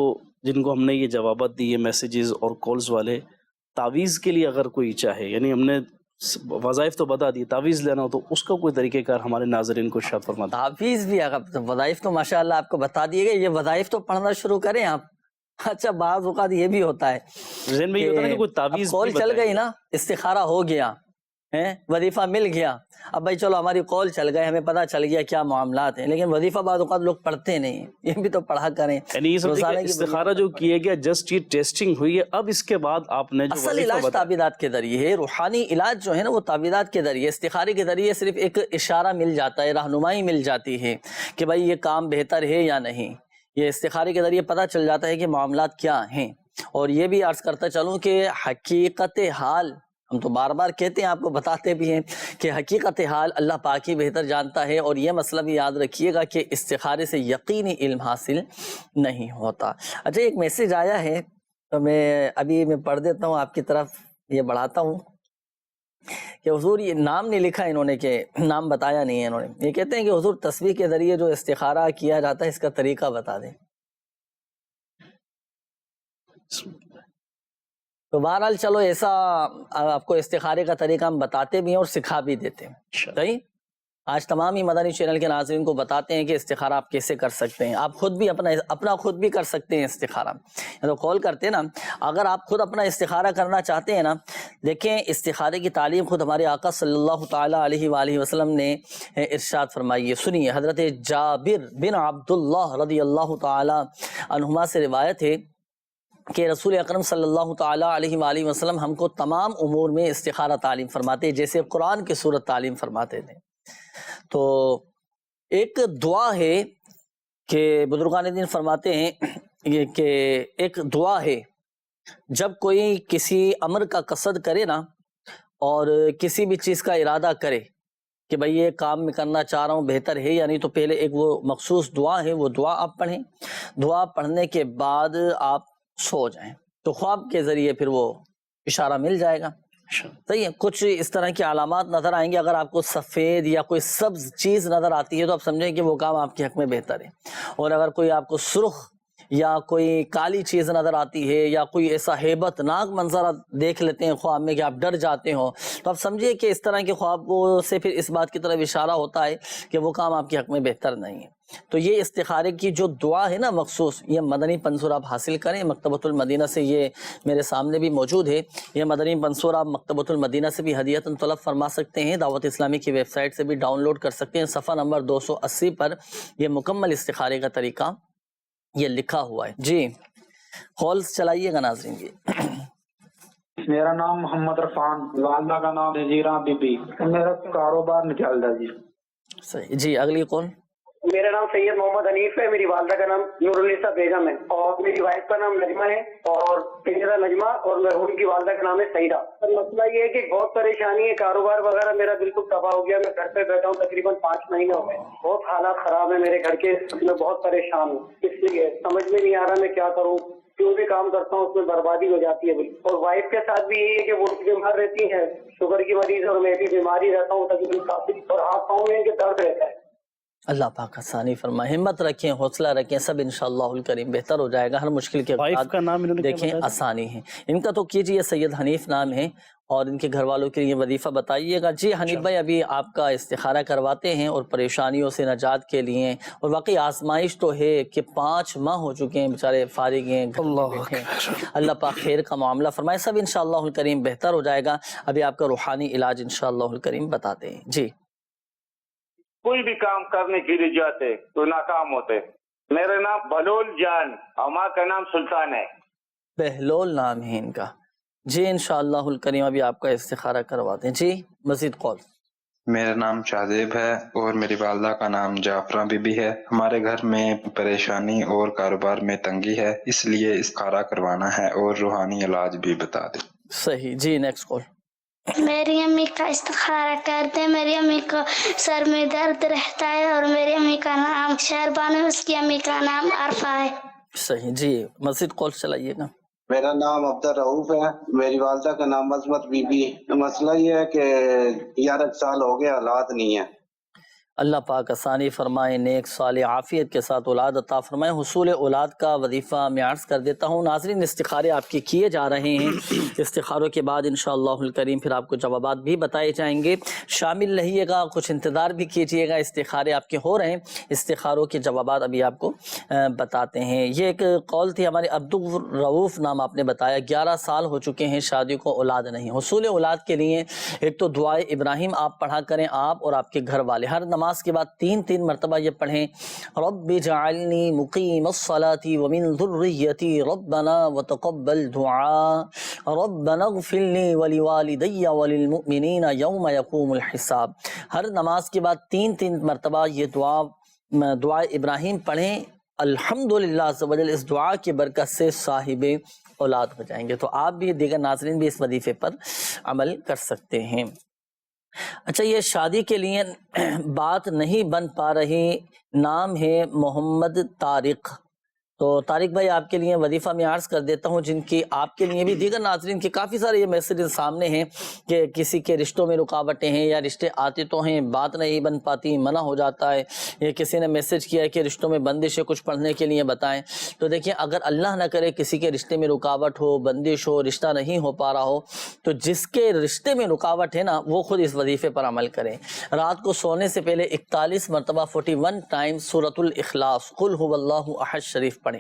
جن کو ہم نے یہ جوابات دیے میسیجز اور کالز والے، تعویذ کے لیے اگر کوئی چاہے، یعنی ہم نے وظائف تو بتا دی، تعویذ لینا ہو تو اس کا کوئی طریقہ کار ہمارے ناظرین کو ارشاد فرما دیں۔ تعویذ بھی، اگر وظائف تو ماشاءاللہ آپ کو بتا دیے گئے، یہ وظائف تو پڑھنا شروع کریں آپ۔ اچھا، بعض اوقات یہ بھی ہوتا ہے ذہن میں یہ ہوتا ہے کہ کوئی تعویذ کال چل گئی نا، استخارہ ہو گیا، وظیفہ مل گیا، اب بھائی چلو ہماری کال چل گئے، ہمیں پتہ چل گیا کیا معاملات ہیں، لیکن وظیفہ بعض اوقات لوگ پڑھتے نہیں، یہ بھی تو پڑھا کریں۔ یعنی یہ سمجھے کہ کی استخارہ جو کیے گیا جسٹ یہ ٹیسٹنگ ہوئی ہے، اب اس کے بعد آپ نے جو اصل علاج تعویذات کے ذریعے ہے، روحانی علاج جو ہے نا وہ تعویذات کے ذریعے، استخارے کے ذریعے صرف ایک اشارہ مل جاتا ہے، رہنمائی مل جاتی ہے کہ بھائی یہ کام بہتر ہے یا نہیں، یہ استخارے کے ذریعے پتہ چل جاتا ہے کہ معاملات کیا ہیں۔ اور یہ بھی عرض کرتا چلوں کہ حقیقت حال ہم تو بار بار کہتے ہیں، آپ کو بتاتے بھی ہیں کہ حقیقت حال اللہ پاک ہی بہتر جانتا ہے، اور یہ مسئلہ بھی یاد رکھیے گا کہ استخارے سے یقینی علم حاصل نہیں ہوتا۔ اچھا ایک میسج آیا ہے تو میں پڑھ دیتا ہوں، آپ کی طرف یہ بڑھاتا ہوں کہ حضور، یہ نام نہیں لکھا انہوں نے، کہ نام بتایا نہیں ہے انہوں نے، یہ کہتے ہیں کہ حضور تصویر کے ذریعے جو استخارہ کیا جاتا ہے اس کا طریقہ بتا دیں۔ تو بہرحال چلو ایسا آپ کو استخارے کا طریقہ ہم بتاتے بھی ہیں اور سکھا بھی دیتے ہیں، صحیح؟ آج تمام ہی مدنی چینل کے ناظرین کو بتاتے ہیں کہ استخارہ آپ کیسے کر سکتے ہیں، آپ خود بھی اپنا خود بھی کر سکتے ہیں استخارہ، تو کال کرتے ہیں نا، اگر آپ خود اپنا استخارہ کرنا چاہتے ہیں نا، دیکھیں استخارے کی تعلیم خود ہمارے آقا صلی اللہ تعالی علیہ وآلہ وسلم نے ارشاد فرمائی ہے۔ سنیے، حضرت جابر بن عبداللہ رضی اللہ تعالی عنہما سے روایت ہے کہ رسول اکرم صلی اللہ تعالی علیہ وآلہ وسلم ہم کو تمام امور میں استخارہ تعلیم فرماتے، جیسے قرآن کی صورت تعلیم فرماتے تھے۔ تو ایک دعا ہے کہ بزرگان دین فرماتے ہیں کہ ایک دعا ہے، جب کوئی کسی امر کا قصد کرے نا اور کسی بھی چیز کا ارادہ کرے کہ بھئی یہ کام میں کرنا چاہ رہا ہوں، بہتر ہے یا نہیں، تو پہلے ایک وہ مخصوص دعا ہے، وہ دعا آپ پڑھیں، دعا پڑھنے کے بعد آپ سو جائیں تو خواب کے ذریعے پھر وہ اشارہ مل جائے گا۔ صحیح ہے، کچھ اس طرح کی علامات نظر آئیں گے، اگر آپ کو سفید یا کوئی سبز چیز نظر آتی ہے تو آپ سمجھیں کہ وہ کام آپ کے حق میں بہتر ہے، اور اگر کوئی آپ کو سرخ یا کوئی کالی چیز نظر آتی ہے یا کوئی ایسا ہیبت ناک منظر دیکھ لیتے ہیں خواب میں کہ آپ ڈر جاتے ہو، تو آپ سمجھیے کہ اس طرح کے خوابوں سے پھر اس بات کی طرف اشارہ ہوتا ہے کہ وہ کام آپ کے حق میں بہتر نہیں ہے۔ تو یہ استخارے کی جو دعا ہے نا مخصوص، یہ مدنی پنصور آپ حاصل کریں، مکتبۃ المدینہ سے یہ میرے سامنے بھی موجود ہے، یہ مدنی پنصور آپ مکتبۃ المدینہ سے بھی ہدیۃً طلب فرما سکتے ہیں، دعوت اسلامی کی ویب سائٹ سے بھی ڈاؤن لوڈ کر سکتے ہیں، صفحہ نمبر 280 پر یہ مکمل استخارے کا طریقہ یہ لکھا ہوا ہے۔ جی کالز چلائیے گا ناظرین جی۔ میرا نام محمد عرفان، والدہ کا نام نذیرہ بی بی، میرا کاروبار نہیں چل رہا جی۔ صحیح جی، اگلی کال۔ میرا نام سید محمد حنیف ہے، میری والدہ کا نام نورالنساء بیگم ہے، اور میری وائف کا نام نجمہ ہے، اور سیدہ نجمہ، اور مرحوم کی والدہ کا نام ہے سعیدہ۔ مسئلہ یہ ہے کہ بہت پریشانی ہے، کاروبار وغیرہ میرا بالکل تباہ ہو گیا، میں گھر پہ بیٹھا ہوں تقریباً 5 مہینے ہو گئے، بہت حالات خراب ہیں میرے گھر کے، میں بہت پریشان ہوں، اس لیے سمجھ میں نہیں آ رہا میں کیا کروں، جو بھی کام کرتا ہوں اس میں بربادی ہو جاتی ہے بالکل۔ اور وائف کے ساتھ بھی یہی ہے کہ وہ بیمار رہتی ہیں، شوگر کی مریض، اور میں بھی بیماری رہتا ہوں تقریباً کافی، اور ہاتھ پاؤں میں کہ درد رہتا ہے۔ اللہ پاک آسانی فرمائے، ہمت رکھیں، حوصلہ رکھیں، سب انشاءاللہ الکریم بہتر ہو جائے گا، ہر مشکل کے بعد دیکھیں آسانی ہے۔ ان کا تو کیجئے، سید حنیف نام ہے، اور ان کے گھر والوں کے لیے وظیفہ بتائیے گا۔ جی حنیف بھائی، ابھی آپ کا استخارہ کرواتے ہیں اور پریشانیوں سے نجات کے لیے، اور واقعی آزمائش تو ہے کہ 5 ماہ ہو چکے ہیں بیچارے فارغ ہیں، اللہ پاک خیر کا معاملہ فرمائے، سب انشاءاللہ الکریم بہتر ہو جائے گا۔ ابھی آپ کا روحانی علاج انشاءاللہ الکریم بتاتے ہیں۔ جی کوئی بھی کام کرنے کے لیے جاتے تو ناکام ہوتے۔ میرا نام بہلول جان، ماں کا نام سلطان ہے۔ بہلول نام ہے ان کا۔ جی انشاءاللہ الکریم ابھی آپ کا استخارہ کرواتے ہیں۔ جی مزید کال۔ میرا نام شاہزیب ہے اور میری والدہ کا نام جعفرہ بی بی ہے۔ ہمارے گھر میں پریشانی اور کاروبار میں تنگی ہے، اس لیے استخارہ کروانا ہے اور روحانی علاج بھی بتا دیں۔ صحیح جی، نیکسٹ کال۔ میری امی کا استخارہ کرتے ہیں، میری امی کو سر میں درد رہتا ہے، اور میری امی کا نام شہربانو ہے، اس کی امی کا نام عرفہ ہے۔ صحیح جی، مزید کال چلائیے گا۔ میرا نام عبدالرؤوف ہے، میری والدہ کا نام عظمت بی بی۔ مسئلہ یہ ہے کہ 11 سال ہو گیا، حالات نہیں ہے۔ اللہ پاک آسانی فرمائے، نیک صالح عافیت کے ساتھ اولاد عطا فرمائے۔ حصول اولاد کا وظیفہ میں عرض کر دیتا ہوں۔ ناظرین استخارے آپ کے کیے جا رہے ہیں، استخاروں کے بعد انشاءاللہ الکریم پھر آپ کو جوابات بھی بتائے جائیں گے، شامل رہیے گا، کچھ انتظار بھی کیجیے گا۔ استخارے آپ کے ہو رہے ہیں، استخاروں کے جوابات ابھی آپ کو بتاتے ہیں۔ یہ ایک قول تھی ہمارے عبدالرؤوف نام آپ نے بتایا، 11 سال ہو چکے ہیں شادی کو، اولاد نہیں۔ حصول اولاد کے لیے ایک تو دعائے ابراہیم آپ پڑھا کریں، آپ اور آپ کے گھر والے، ہر نماز کے بعد 3 مرتبہ یہ پڑھیں، رب اجعلنی مقیم الصلاة ومن ذریتی ربنا وتقبل دعاء ربنا اغفر لی ولوالدی وللمؤمنین یوم یقوم الحساب۔ ہر نماز کے بعد 3 مرتبہ یہ دعائے ابراہیم پڑھیں، الحمدللہ عز و جل اس دعا کی برکت سے صاحب اولاد ہو جائیں گے۔ تو آپ بھی، دیگر ناظرین بھی اس وظیفے پر عمل کر سکتے ہیں۔ اچھا، یہ شادی کے لیے بات نہیں بن پا رہی، نام ہے محمد طارق۔ تو طارق بھائی آپ کے لیے وظیفہ میں عرض کر دیتا ہوں، جن کی آپ کے لیے بھی دیگر ناظرین کے کافی سارے یہ میسیجز سامنے ہیں کہ کسی کے رشتوں میں رکاوٹیں ہیں، یا رشتے آتے تو ہیں بات نہیں بن پاتی، منع ہو جاتا ہے، یا کسی نے میسیج کیا ہے کہ رشتوں میں بندش ہے، کچھ پڑھنے کے لیے بتائیں۔ تو دیکھیں، اگر اللہ نہ کرے کسی کے رشتے میں رکاوٹ ہو، بندش ہو، رشتہ نہیں ہو پا رہا ہو، تو جس کے رشتے میں رکاوٹ ہے نا، وہ خود اس وظیفے پر عمل کریں۔ رات کو سونے سے پہلے 41 مرتبہ 41 ٹائم سورۃ الاخلاص قل هو اللہ احد شریف پڑھیں۔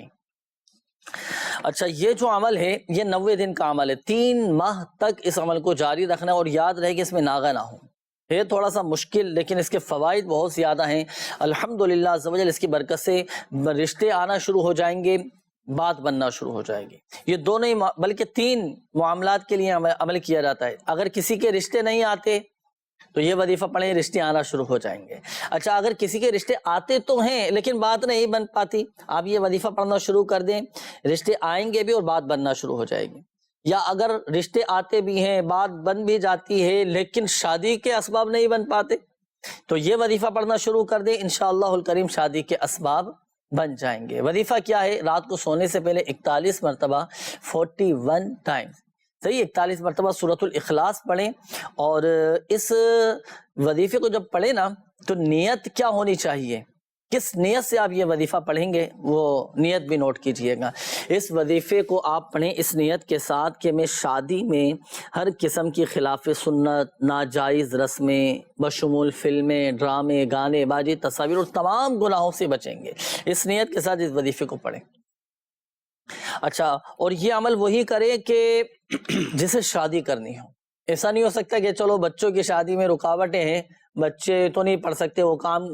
اچھا، یہ جو عمل ہے یہ 90 دن کا عمل ہے، 3 ماہ تک اس عمل کو جاری رکھنا ہے، اور یاد رہے کہ اس میں ناغہ نہ ہو۔ ہے تھوڑا سا مشکل، لیکن اس کے فوائد بہت زیادہ ہیں الحمدللہ عز و جل۔ اس کی برکت سے رشتے آنا شروع ہو جائیں گے، بات بننا شروع ہو جائے گی۔ یہ دو نہیں بلکہ 3 معاملات کے لیے عمل کیا جاتا ہے۔ اگر کسی کے رشتے نہیں آتے تو یہ وظیفہ پڑھیں، رشتے آنا شروع ہو جائیں گے۔ اچھا، اگر کسی کے رشتے آتے تو ہیں لیکن بات نہیں بن پاتی، آپ یہ وظیفہ پڑھنا شروع کر دیں، رشتے آئیں گے بھی اور بات بننا شروع ہو جائے گی۔ یا اگر رشتے آتے بھی ہیں، بات بن بھی جاتی ہے، لیکن شادی کے اسباب نہیں بن پاتے، تو یہ وظیفہ پڑھنا شروع کر دیں، انشاءاللہ الکریم شادی کے اسباب بن جائیں گے۔ وظیفہ کیا ہے؟ رات کو سونے سے پہلے 41 مرتبہ 41 ٹائمز، صحیح، 41 مرتبہ سورۃ الاخلاص پڑھیں۔ اور اس وظیفے کو جب پڑھیں نا، تو نیت کیا ہونی چاہیے، کس نیت سے آپ یہ وظیفہ پڑھیں گے، وہ نیت بھی نوٹ کیجئے گا۔ اس وظیفے کو آپ پڑھیں اس نیت کے ساتھ کہ میں شادی میں ہر قسم کی خلاف سنت، ناجائز رسمیں بشمول فلمیں، ڈرامے، گانے بازی، تصاویر اور تمام گناہوں سے بچیں گے۔ اس نیت کے ساتھ اس وظیفے کو پڑھیں۔ اچھا، اور یہ عمل وہی کرے کہ جسے شادی کرنی ہو۔ ایسا نہیں ہو سکتا کہ چلو بچوں کی شادی میں رکاوٹیں ہیں، بچے تو نہیں پڑھ سکتے، وہ کام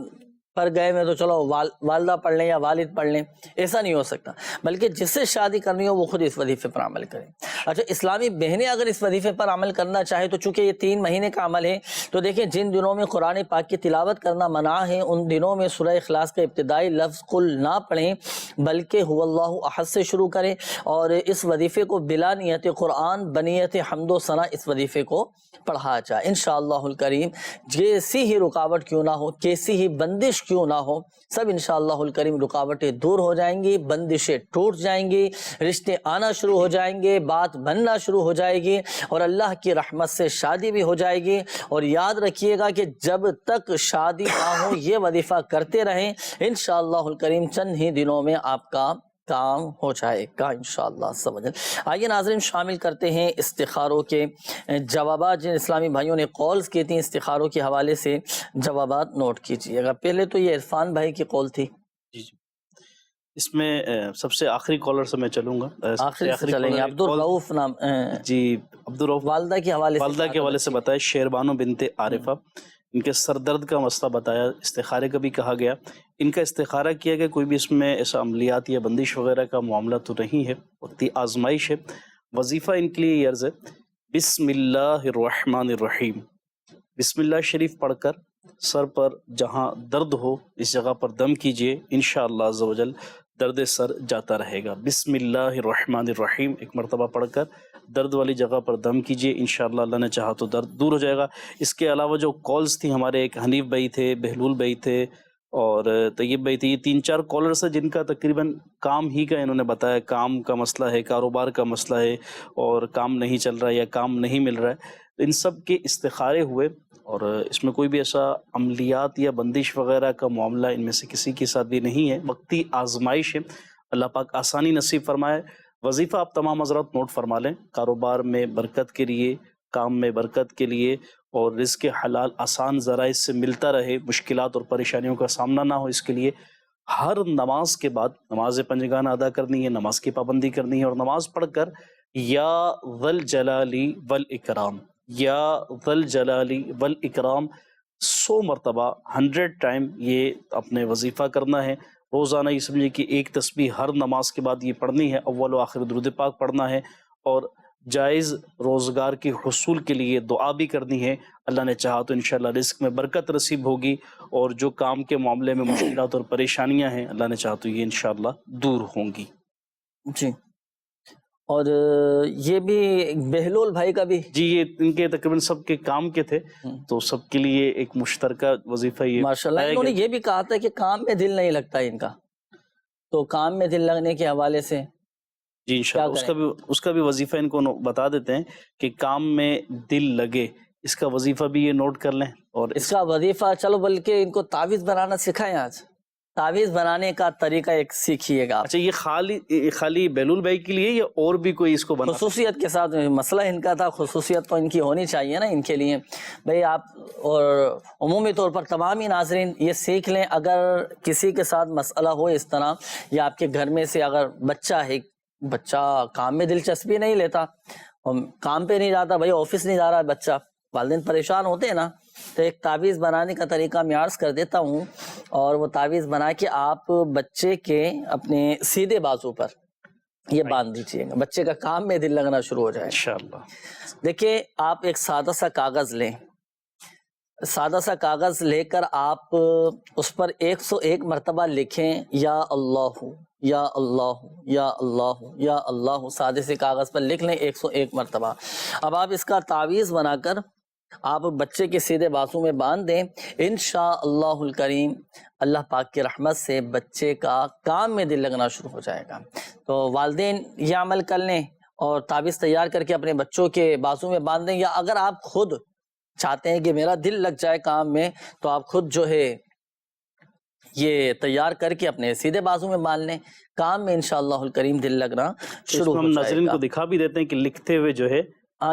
پر گئے میں تو چلو والدہ پڑھ لیں یا والد پڑھ لیں، ایسا نہیں ہو سکتا، بلکہ جس سے شادی کرنی ہو وہ خود اس وظیفے پر عمل کریں۔ اچھا، اسلامی بہنیں اگر اس وظیفے پر عمل کرنا چاہے تو چونکہ یہ 3 مہینے کا عمل ہے، تو دیکھیں جن دنوں میں قرآن پاک کی تلاوت کرنا منع ہے، ان دنوں میں سورہ اخلاص کا ابتدائی لفظ قل نہ پڑھیں، بلکہ هو اللہ احد سے شروع کریں، اور اس وظیفے کو بلا نیت قرآن بنیت حمد و ثنا اس وظیفے کو پڑھا جائے۔ انشاءاللہ الکریم جیسی ہی رکاوٹ کیوں نہ ہو، کیسی ہی بندش کیوں نہ ہو، سب انشاءاللہ الکریم رکاوٹیں دور ہو جائیں گی، بندشیں ٹوٹ جائیں گی، رشتے آنا شروع ہو جائیں گے، بات بننا شروع ہو جائے گی، اور اللہ کی رحمت سے شادی بھی ہو جائے گی۔ اور یاد رکھیے گا کہ جب تک شادی نہ ہو یہ وظیفہ کرتے رہیں، انشاءاللہ الکریم چند ہی دنوں میں آپ کا کام ہو جائے گا انشاءاللہ سمجھ۔ آئیے ناظرین شامل کرتے ہیں استخاروں کے جوابات، جن اسلامی بھائیوں نے کالز کی تھیں استخاروں کے حوالے سے جوابات نوٹ کیجیے گا۔ پہلے تو یہ عرفان بھائی کی کال تھی، جی اس میں سب سے آخری کالر سے میں چلوں گا، آخری سے چلیں گے۔ عبدالرؤوف نام، جی عبدالرؤوف، والدہ کے حوالے سے بتائے شیربانو بنت عارفہ، ان کے سر درد کا مسئلہ بتایا، استخارے کا بھی کہا گیا، ان کا استخارہ کیا کہ کوئی بھی اس میں ایسا عملیات یا بندش وغیرہ کا معاملہ تو نہیں ہے، وقتی آزمائش ہے۔ وظیفہ ان کے لیے یہ عرض ہے، بسم اللہ الرحمن الرحیم، بسم اللہ شریف پڑھ کر سر پر جہاں درد ہو اس جگہ پر دم کیجئے، انشاءاللہ عز و جل درد سر جاتا رہے گا۔ بسم اللہ الرحمن الرحیم ایک مرتبہ پڑھ کر درد والی جگہ پر دم کیجئے، انشاءاللہ اللہ نے چاہا تو درد دور ہو جائے گا۔ اس کے علاوہ جو کالز تھی ہمارے، ایک حنیف بھائی تھے، بہلول بھائی تھے اور طیب بھائی تھے، یہ 3-4 کالرز ہیں جن کا تقریباً کام ہی کا انہوں نے بتایا، کام کا مسئلہ ہے، کاروبار کا مسئلہ ہے، اور کام نہیں چل رہا ہے یا کام نہیں مل رہا ہے، تو ان سب کے استخارے ہوئے اور اس میں کوئی بھی ایسا عملیات یا بندش وغیرہ کا معاملہ ان میں سے کسی کے ساتھ بھی نہیں ہے، وقتی آزمائش ہے، اللہ پاک آسانی نصیب فرمائے۔ وظیفہ آپ تمام حضرات نوٹ فرما لیں، کاروبار میں برکت کے لیے، کام میں برکت کے لیے، اور رزق حلال آسان ذرائع سے ملتا رہے، مشکلات اور پریشانیوں کا سامنا نہ ہو، اس کے لیے ہر نماز کے بعد نماز پنجگانہ ادا کرنی ہے، نماز کی پابندی کرنی ہے، اور نماز پڑھ کر یا ذل جلالی والاکرام، یا ذل جلالی والاکرام 100 مرتبہ 100 ٹائم یہ اپنے وظیفہ کرنا ہے۔ روزانہ یہ سمجھے کہ ایک تسبیح ہر نماز کے بعد یہ پڑھنی ہے، اول و آخر درود پاک پڑھنا ہے، اور جائز روزگار کے حصول کے لیے دعا بھی کرنی ہے۔ اللہ نے چاہا تو انشاءاللہ رزق میں برکت نصیب ہوگی، اور جو کام کے معاملے میں مشکلات اور پریشانیاں ہیں اللہ نے چاہا تو یہ انشاءاللہ دور ہوں گی۔ جی، اور یہ بھی بہلول بھائی کا بھی، جی یہ ان کے تقریباً سب کے کام کے تھے، تو سب کے لیے ایک مشترکہ وظیفہ یہ ماشاءاللہ انہوں نے یہ بھی کہا تھا کہ کام میں دل نہیں لگتا ان کا، تو کام میں دل لگنے کے حوالے سے جی انشاءاللہ اس کا بھی وظیفہ ان کو بتا دیتے ہیں کہ کام میں دل لگے، اس کا وظیفہ بھی یہ نوٹ کر لیں۔ اور اس کا وظیفہ چلو بلکہ ان کو تعویذ بنانا سکھائیں، آج تعویذ بنانے کا طریقہ ایک سیکھیے گا۔ اچھا یہ خالی بہلول بھائی کے لیے یا اور بھی کوئی اس کو بنا؟ خصوصیت کے ساتھ مسئلہ ان کا تھا، خصوصیت تو ان کی ہونی چاہیے نا ان کے لیے بھئی آپ، اور عمومی طور پر تمام ہی ناظرین یہ سیکھ لیں، اگر کسی کے ساتھ مسئلہ ہو اس طرح، یا آپ کے گھر میں سے اگر بچہ ہے، بچہ کام میں دلچسپی نہیں لیتا، کام پہ نہیں جاتا، بھئی آفس نہیں جا رہا بچہ، والدین پریشان ہوتے ہیں نا، تو ایک تعویذ بنانے کا طریقہ میں عرض کر دیتا ہوں، اور وہ تعویذ بنا کے آپ بچے کے اپنے سیدھے بازو پر یہ باندھ دیجیے گا، بچے کا کام میں دل لگنا شروع ہو جائے انشاءاللہ۔ دیکھیں آپ ایک سادہ سا کاغذ لیں، سادہ سا کاغذ لے کر آپ اس پر 101 مرتبہ لکھیں یا اللہ یا اللہ یا اللہ یا اللہ، سادے سے کاغذ پر لکھ لیں 101 مرتبہ۔ اب آپ اس کا تعویذ بنا کر آپ بچے کے سیدھے بازو میں باندھ دیں، انشاءاللہ الکریم اللہ پاک کی رحمت سے بچے کا کام میں دل لگنا شروع ہو جائے گا۔ تو والدین یہ عمل کر لیں اور تعویذ تیار کر کے اپنے بچوں کے بازو میں باندھ دیں، یا اگر آپ خود چاہتے ہیں کہ میرا دل لگ جائے کام میں، تو آپ خود جو ہے یہ تیار کر کے اپنے سیدھے بازو میں باندھ لیں، کام میں انشاءاللہ الکریم دل لگنا شروع ہو جائے گا۔ ناظرین کو دکھا بھی دیتے ہیں کہ لکھتے ہوئے جو ہے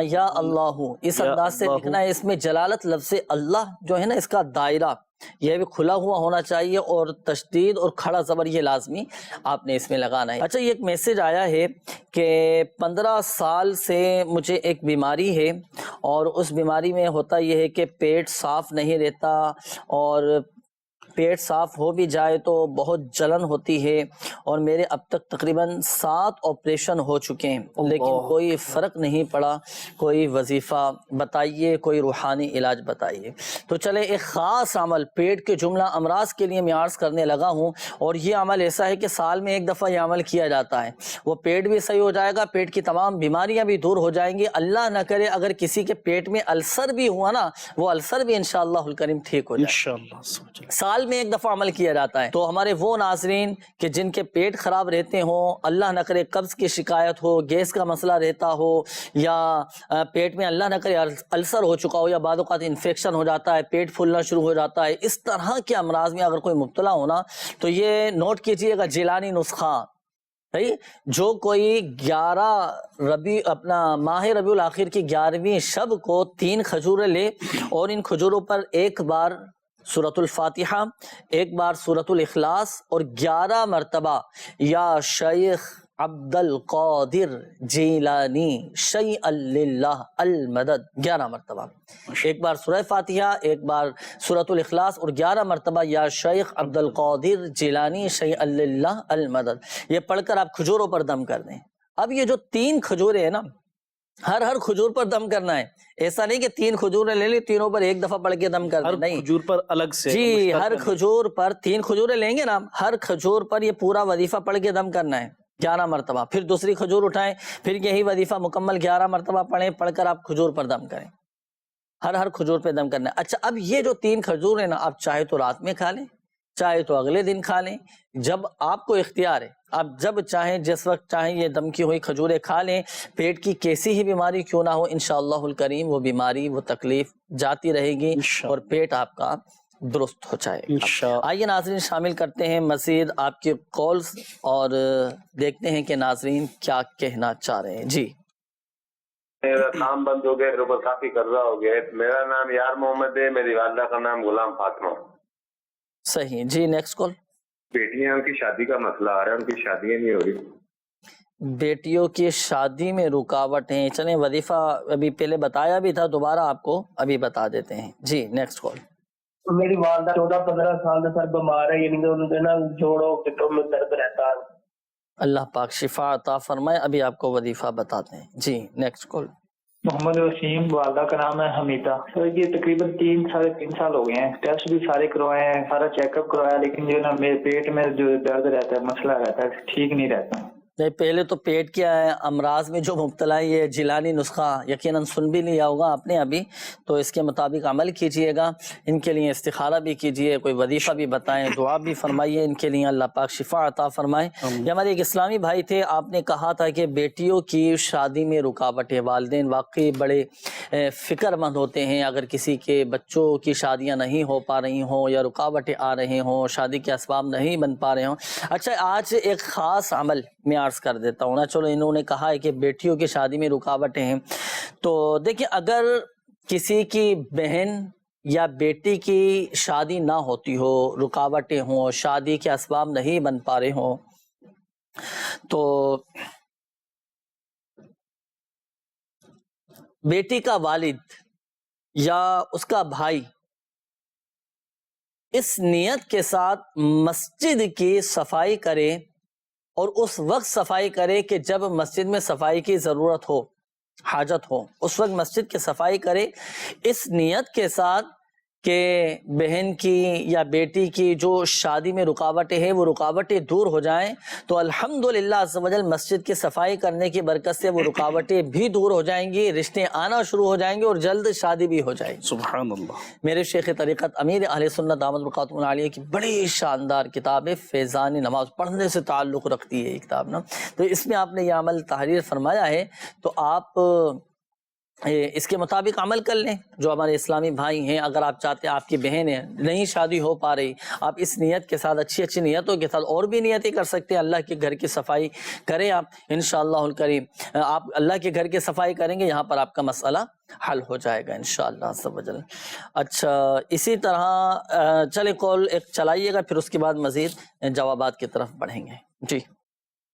یا اللہ اس انداز سے لکھنا ہے، اس میں جلالت لفظ اللہ جو ہے نا اس کا دائرہ یہ بھی کھلا ہوا ہونا چاہیے، اور تشدید اور کھڑا زبر یہ لازمی آپ نے اس میں لگانا ہے۔ اچھا یہ ایک میسج آیا ہے کہ 15 سال سے مجھے ایک بیماری ہے، اور اس بیماری میں ہوتا یہ ہے کہ پیٹ صاف نہیں رہتا، اور پیٹ صاف ہو بھی جائے تو بہت جلن ہوتی ہے، اور میرے اب تک تقریباً 7 آپریشن ہو چکے ہیں، لیکن کوئی فرق نہیں پڑا، کوئی وظیفہ بتائیے، کوئی روحانی علاج بتائیے۔ تو چلے ایک خاص عمل پیٹ کے جملہ امراض کے لیے میں عرض کرنے لگا ہوں، اور یہ عمل ایسا ہے کہ سال میں ایک دفعہ یہ عمل کیا جاتا ہے، وہ پیٹ بھی صحیح ہو جائے گا، پیٹ کی تمام بیماریاں بھی دور ہو جائیں گی۔ اللہ نہ کرے اگر کسی کے پیٹ میں السر بھی ہوا نا، وہ السر بھی انشاءاللہ الکریم ٹھیک ہو جائے گا۔ سال میں ایک دفعہ عمل کیا جاتا ہے۔ تو ہمارے وہ ناظرین کہ جن کے پیٹ خراب رہتے ہوں، اللہ نہ کرے قبض کی شکایت ہو، گیس کا مسئلہ رہتا ہو، یا پیٹ میں اللہ نہ کرے السر ہو چکا ہو، یا بعض اوقات انفیکشن ہو جاتا ہے، پیٹ پھولنا شروع ہو جاتا ہے، اس طرح کے امراض میں اگر کوئی مبتلا ہونا تو یہ نوٹ کیجئے گا جیلانی نسخہ، جو کوئی 11 اپنا ماہ ربیع الاخر کی 11ویں شب کو 3 کھجوریں لے، اور ان کھجوروں پر ایک بار سورۃ الفاتحہ، ایک بار سورۃ الاخلاص، اور 11 مرتبہ یا شیخ عبد القادر جیلانی شیئا للہ المدد 11 مرتبہ، ایک بار سورہ فاتحہ، ایک بار سورۃ الاخلاص، اور 11 مرتبہ یا شیخ عبد القادر جیلانی شیئا للہ المدد، یہ پڑھ کر آپ کھجوروں پر دم کر دیں۔ اب یہ جو 3 کھجوریں ہیں نا، ہر کھجور پر دم کرنا ہے، ایسا نہیں کہ 3 کھجوریں لے لی، تینوں پر ایک دفعہ پڑھ کے دم کر دیں، نہیں، کھجور پر الگ سے، جی ہر کھجور پر 3 کھجوریں لیں گے نا، ہر کھجور پر یہ پورا وظیفہ پڑھ کے دم کرنا ہے 11 مرتبہ، پھر دوسری کھجور اٹھائیں، پھر یہی وظیفہ مکمل 11 مرتبہ پڑھیں، پڑھ کر آپ کھجور پر دم کریں، ہر کھجور پہ دم کرنا ہے۔ اچھا اب یہ جو 3 کھجور ہیں نا، آپ چاہے تو رات میں کھا لیں، چاہے تو اگلے دن کھا لیں، جب آپ کو اختیار ہے، آپ جب چاہیں جس وقت چاہیں یہ دم کی ہوئی کھجوریں کھا لیں، پیٹ کی کیسی ہی بیماری کیوں نہ ہو انشاءاللہ الکریم وہ بیماری وہ تکلیف جاتی رہے گی اور پیٹ آپ کا درست ہو جائے گا۔ آئیے ناظرین شامل کرتے ہیں مزید آپ کے کالز اور دیکھتے ہیں کہ ناظرین کیا کہنا چاہ رہے ہیں۔ جی میرا کام بند ہو گیا، میرے اوپر کافی قرضہ ہو گیا۔ میرا نام یار محمد ہے، میری والدہ کا نام غلام فاطمہ۔ صحیح جی، نیکسٹ کال۔ بیٹیاں ان کی شادی کا مسئلہ آ رہا ہے، ان کی شادیاں نہیں ہو رہی۔ بیٹیوں کی شادی میں رکاوٹ ہیں، چلیں وظیفہ ابھی پہلے بتایا بھی تھا، دوبارہ آپ کو ابھی بتا دیتے ہیں۔ جی نیکسٹ کال۔ میری والدہ 14-15 سال سے سر بیمار ہے، یعنی کہ ان نا جوڑوں پٹوں میں درد رہتا ہے۔ اللہ پاک شفا عطا فرمائے، ابھی آپ کو وظیفہ بتاتے ہیں۔ جی نیکسٹ کال۔ محمد وسیم، والدہ کا نام ہے حمیدہ۔ سر یہ تقریباً 3 سال ہو گئے ہیں، ٹیسٹ بھی سارے کروائے ہیں، سارا چیک اپ کروایا، لیکن جو ہے نا میرے پیٹ میں جو درد رہتا ہے، مسئلہ رہتا ہے، ٹھیک نہیں رہتا۔ نہیں، پہلے تو پیٹ کے امراض میں جو مبتلا ہے یہ جیلانی نسخہ یقیناً سن بھی لیا ہوگا آپ نے ابھی، تو اس کے مطابق عمل کیجئے گا، ان کے لیے استخارہ بھی کیجئے، کوئی وظیفہ بھی بتائیں، دعا بھی فرمائیے ان کے لیے، اللہ پاک شفا عطا فرمائے۔ یہ ہمارے ایک اسلامی بھائی تھے، آپ نے کہا تھا کہ بیٹیوں کی شادی میں رکاوٹیں، والدین واقعی بڑے فکر مند ہوتے ہیں اگر کسی کے بچوں کی شادیاں نہیں ہو پا رہی ہوں یا رکاوٹیں آ رہے ہوں، شادی کے اسباب نہیں بن پا رہے ہوں۔ اچھا آج ایک خاص عمل میں عرض کر دیتا ہوں نا، چلو انہوں نے کہا ہے کہ بیٹیوں کی شادی میں رکاوٹیں ہیں، تو دیکھیں اگر کسی کی بہن یا بیٹی کی شادی نہ ہوتی ہو، رکاوٹیں ہوں، شادی کے اسباب نہیں بن پا رہے ہوں، تو بیٹی کا والد یا اس کا بھائی اس نیت کے ساتھ مسجد کی صفائی کرے اور اس وقت صفائی کرے کہ جب مسجد میں صفائی کی ضرورت ہو، حاجت ہو، اس وقت مسجد کی صفائی کرے، اس نیت کے ساتھ کہ بہن کی یا بیٹی کی جو شادی میں رکاوٹیں ہیں وہ رکاوٹیں دور ہو جائیں، تو الحمدللہ عز و جل مسجد کی صفائی کرنے کی برکت سے وہ رکاوٹیں بھی دور ہو جائیں گی، رشتے آنا شروع ہو جائیں گے اور جلد شادی بھی ہو جائے گی۔ سبحان اللہ۔ میرے شیخ طریقت امیر اہل سنت دامت برکاتہ العالیہ کی بڑی شاندار کتاب ہے، فیضان نماز، پڑھنے سے تعلق رکھتی ہے یہ کتاب نا، تو اس میں آپ نے یہ عمل تحریر فرمایا ہے، تو آپ اس کے مطابق عمل کر لیں۔ جو ہمارے اسلامی بھائی ہیں، اگر آپ چاہتے ہیں آپ کی بہن ہے نہیں شادی ہو پا رہی، آپ اس نیت کے ساتھ اچھی نیتوں کے ساتھ اور بھی نیتیں کر سکتے ہیں، اللہ کے گھر کی صفائی کریں آپ انشاءاللہ الکریم، آپ اللہ کے گھر کی صفائی کریں گے، یہاں پر آپ کا مسئلہ حل ہو جائے گا انشاءاللہ عز و جل۔ اچھا اسی طرح چلے کال ایک چلائیے گا، پھر اس کے بعد مزید جوابات کی طرف بڑھیں گے۔ جی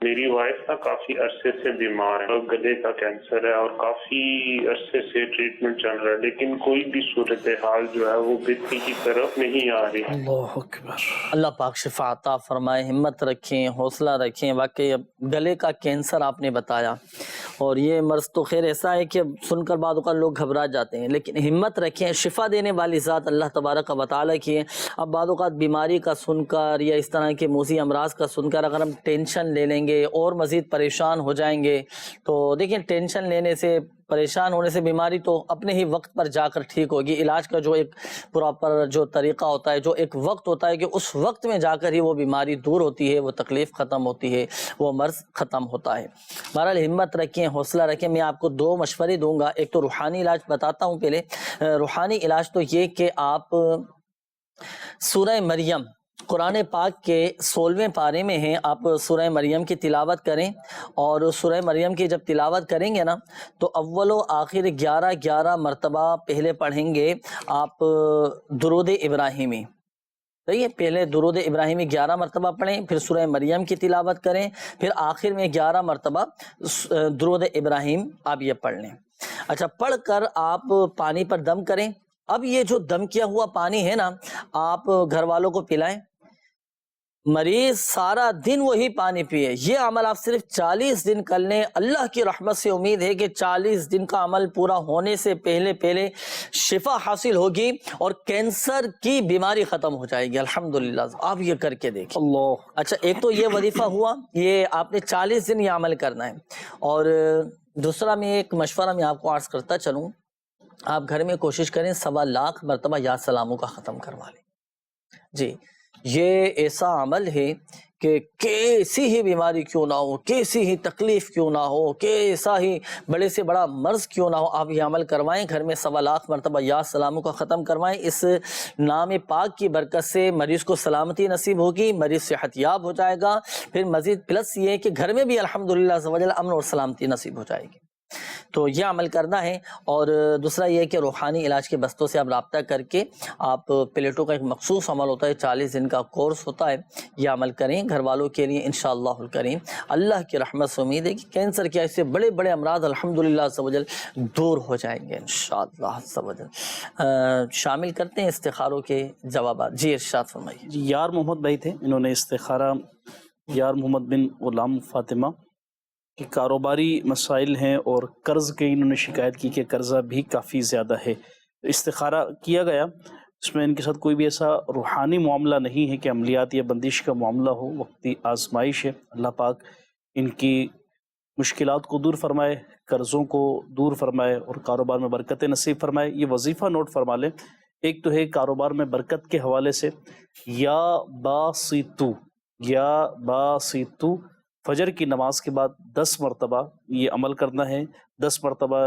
میری وائف کا کافی عرصے سے بیمار ہے، گلے کا کینسر ہے اور کافی عرصے سے ٹریٹمنٹ چل رہا ہے، لیکن کوئی بھی صورتحال جو ہے وہ بہتری کی طرف نہیں آ رہی۔ اللہ اکبر، اللہ پاک شفا عطا فرمائے، ہمت رکھیں، حوصلہ رکھیں۔ واقعی گلے کا کینسر آپ نے بتایا، اور یہ مرض تو خیر ایسا ہے کہ سن کر بعض اوقات لوگ گھبرا جاتے ہیں، لیکن ہمت رکھیں، شفا دینے والی ذات اللہ تبارک و تعالیٰ کی ہے۔ اب بعض اوقات بیماری کا سن کر یا اس طرح کے موذی امراض کا سن کر اگر ہم ٹینشن لے لیں گے اور مزید پریشان ہو جائیں گے، تو دیکھیں ٹینشن لینے سے، پریشان ہونے سے بیماری تو اپنے ہی وقت پر جا کر ٹھیک ہوگی۔ علاج کا جو ایک پراپر جو طریقہ ہوتا ہے، جو ایک وقت ہوتا ہے کہ اس وقت میں جا کر ہی وہ بیماری دور ہوتی ہے، وہ تکلیف ختم ہوتی ہے، وہ مرض ختم ہوتا ہے۔ بہرحال ہمت رکھیں، حوصلہ رکھیں۔ میں آپ کو 2 مشورے دوں گا، ایک تو روحانی علاج بتاتا ہوں پہلے۔ روحانی علاج تو یہ کہ آپ سورہ مریم قرآن پاک کے 16ویں پارے میں ہیں، آپ سورہ مریم کی تلاوت کریں، اور سورہ مریم کی جب تلاوت کریں گے نا تو اول و آخر 11 مرتبہ پہلے پڑھیں گے آپ درود ابراہیمی، صحیح ہے؟ پہلے درود ابراہیمی 11 مرتبہ پڑھیں، پھر سورہ مریم کی تلاوت کریں، پھر آخر میں 11 مرتبہ درود ابراہیم آپ یہ پڑھ لیں۔ اچھا، پڑھ کر آپ پانی پر دم کریں۔ اب یہ جو دم کیا ہوا پانی ہے نا، آپ گھر والوں کو پلائیں، مریض سارا دن وہی پانی پیے۔ یہ عمل آپ صرف 40 دن کر لیں، اللہ کی رحمت سے امید ہے کہ 40 دن کا عمل پورا ہونے سے پہلے شفا حاصل ہوگی اور کینسر کی بیماری ختم ہو جائے گی الحمدللہ۔ آپ یہ کر کے دیکھیں۔ اللہ، اچھا ایک تو یہ وظیفہ ہوا، یہ آپ نے 40 دن یہ عمل کرنا ہے۔ اور دوسرا میں ایک مشورہ میں آپ کو عرض کرتا چلوں، آپ گھر میں کوشش کریں 1.25 لاکھ مرتبہ یا سلاموں کا ختم کروا لیں۔ جی یہ ایسا عمل ہے کہ کیسی ہی بیماری کیوں نہ ہو، کیسی ہی تکلیف کیوں نہ ہو، کیسا ہی بڑے سے بڑا مرض کیوں نہ ہو، آپ یہ عمل کروائیں، گھر میں 1.25 لاکھ مرتبہ یا سلاموں کا ختم کروائیں۔ اس نام پاک کی برکت سے مریض کو سلامتی نصیب ہوگی، مریض صحت یاب ہو جائے گا، پھر مزید پلس یہ ہے کہ گھر میں بھی الحمدللہ عز و جل امن اور سلامتی نصیب ہو جائے گی۔ تو یہ عمل کرنا ہے۔ اور دوسرا یہ ہے کہ روحانی علاج کے بستوں سے آپ رابطہ کر کے آپ پلیٹوں کا ایک مخصوص عمل ہوتا ہے، 40 دن کا کورس ہوتا ہے، یہ عمل کریں گھر والوں کے لیے انشاءاللہ الکریم۔ اللہ کی رحمت سے امید ہے کہ کینسر کے ایسے بڑے بڑے امراض الحمدللہ عز و جل دور ہو جائیں گے انشاءاللہ عز و جل۔ شامل کرتے ہیں استخاروں کے جوابات۔ جی ارشاد فرمائیے۔ جی یار محمد بھائی تھے، انہوں نے استخارہ یار محمد بن غلام فاطمہ کہ کاروباری مسائل ہیں اور قرض کی انہوں نے شکایت کی کہ قرضہ بھی کافی زیادہ ہے۔ استخارہ کیا گیا، اس میں ان کے ساتھ کوئی بھی ایسا روحانی معاملہ نہیں ہے کہ عملیات یا بندش کا معاملہ ہو، وقتی آزمائش ہے۔ اللہ پاک ان کی مشکلات کو دور فرمائے، قرضوں کو دور فرمائے اور کاروبار میں برکت نصیب فرمائے۔ یہ وظیفہ نوٹ فرما لیں، ایک تو ہے کاروبار میں برکت کے حوالے سے یا باسطو، یا باسطو، فجر کی نماز کے بعد 10 مرتبہ یہ عمل کرنا ہے، 10 مرتبہ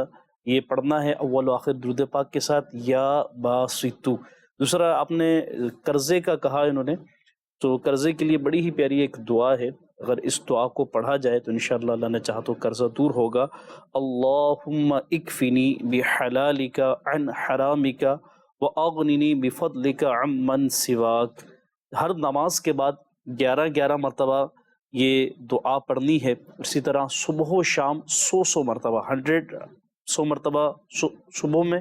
یہ پڑھنا ہے اول و آخر درود پاک کے ساتھ، یا باسطو۔ دوسرا آپ نے قرضے کا کہا انہوں نے، تو قرضے کے لیے بڑی ہی پیاری ایک دعا ہے، اگر اس دعا کو پڑھا جائے تو انشاءاللہ اللہ نے چاہا تو قرضہ دور ہوگا۔ اللہم اکفنی بحلالک عن حرامک واغننی بفضلک عمن سواک۔ ہر نماز کے بعد 11 مرتبہ یہ دعا پڑھنی ہے۔ اسی طرح صبح و شام 100 مرتبہ، 100 مرتبہ صبح میں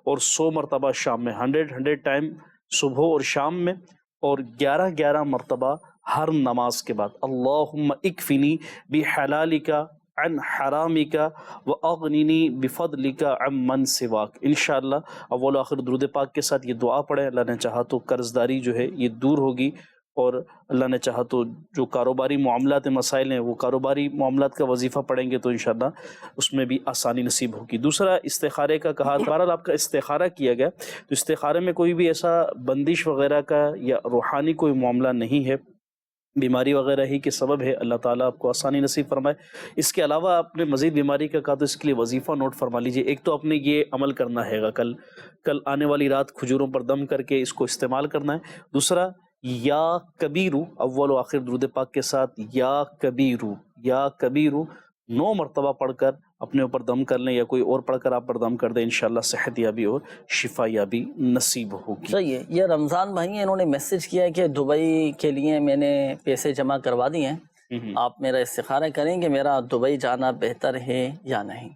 اور 100 مرتبہ شام میں، 100 ٹائم صبح اور شام میں، اور 11 مرتبہ ہر نماز کے بعد۔ اللہم اکفنی بحلالک عن حرامک واغننی بفضلک عمن سواک۔ انشاءاللہ اول و آخر درود پاک کے ساتھ یہ دعا پڑھیں، اللہ نے چاہا تو قرض داری جو ہے یہ دور ہوگی، اور اللہ نے چاہا تو جو کاروباری معاملات مسائل ہیں وہ کاروباری معاملات کا وظیفہ پڑھیں گے تو انشاءاللہ اس میں بھی آسانی نصیب ہوگی۔ دوسرا استخارے کا کہا، بہرحال آپ کا استخارہ کیا گیا تو استخارے میں کوئی بھی ایسا بندش وغیرہ کا یا روحانی کوئی معاملہ نہیں ہے، بیماری وغیرہ ہی کے سبب ہے، اللہ تعالیٰ آپ کو آسانی نصیب فرمائے۔ اس کے علاوہ آپ نے مزید بیماری کا کہا تو اس کے لیے وظیفہ نوٹ فرما لیجئے۔ ایک تو آپ نے یہ عمل کرنا ہے گا، کل آنے والی رات کھجوروں پر دم کر کے اس کو استعمال کرنا ہے۔ دوسرا یا کبیرو، اول و آخر درود پاک کے ساتھ یا کبیرو، یا کبیرو 9 مرتبہ پڑھ کر اپنے اوپر دم کر لیں، یا کوئی اور پڑھ کر آپ پر دم کر دیں، انشاءاللہ صحت یابی اور شفا یابی نصیب ہوگی۔ صحیح ہے۔ یہ رمضان بھائی ہیں، انہوں نے میسج کیا ہے کہ دبئی کے لیے میں نے پیسے جمع کروا دیے ہیں، آپ میرا استخارہ کریں کہ میرا دبئی جانا بہتر ہے یا نہیں،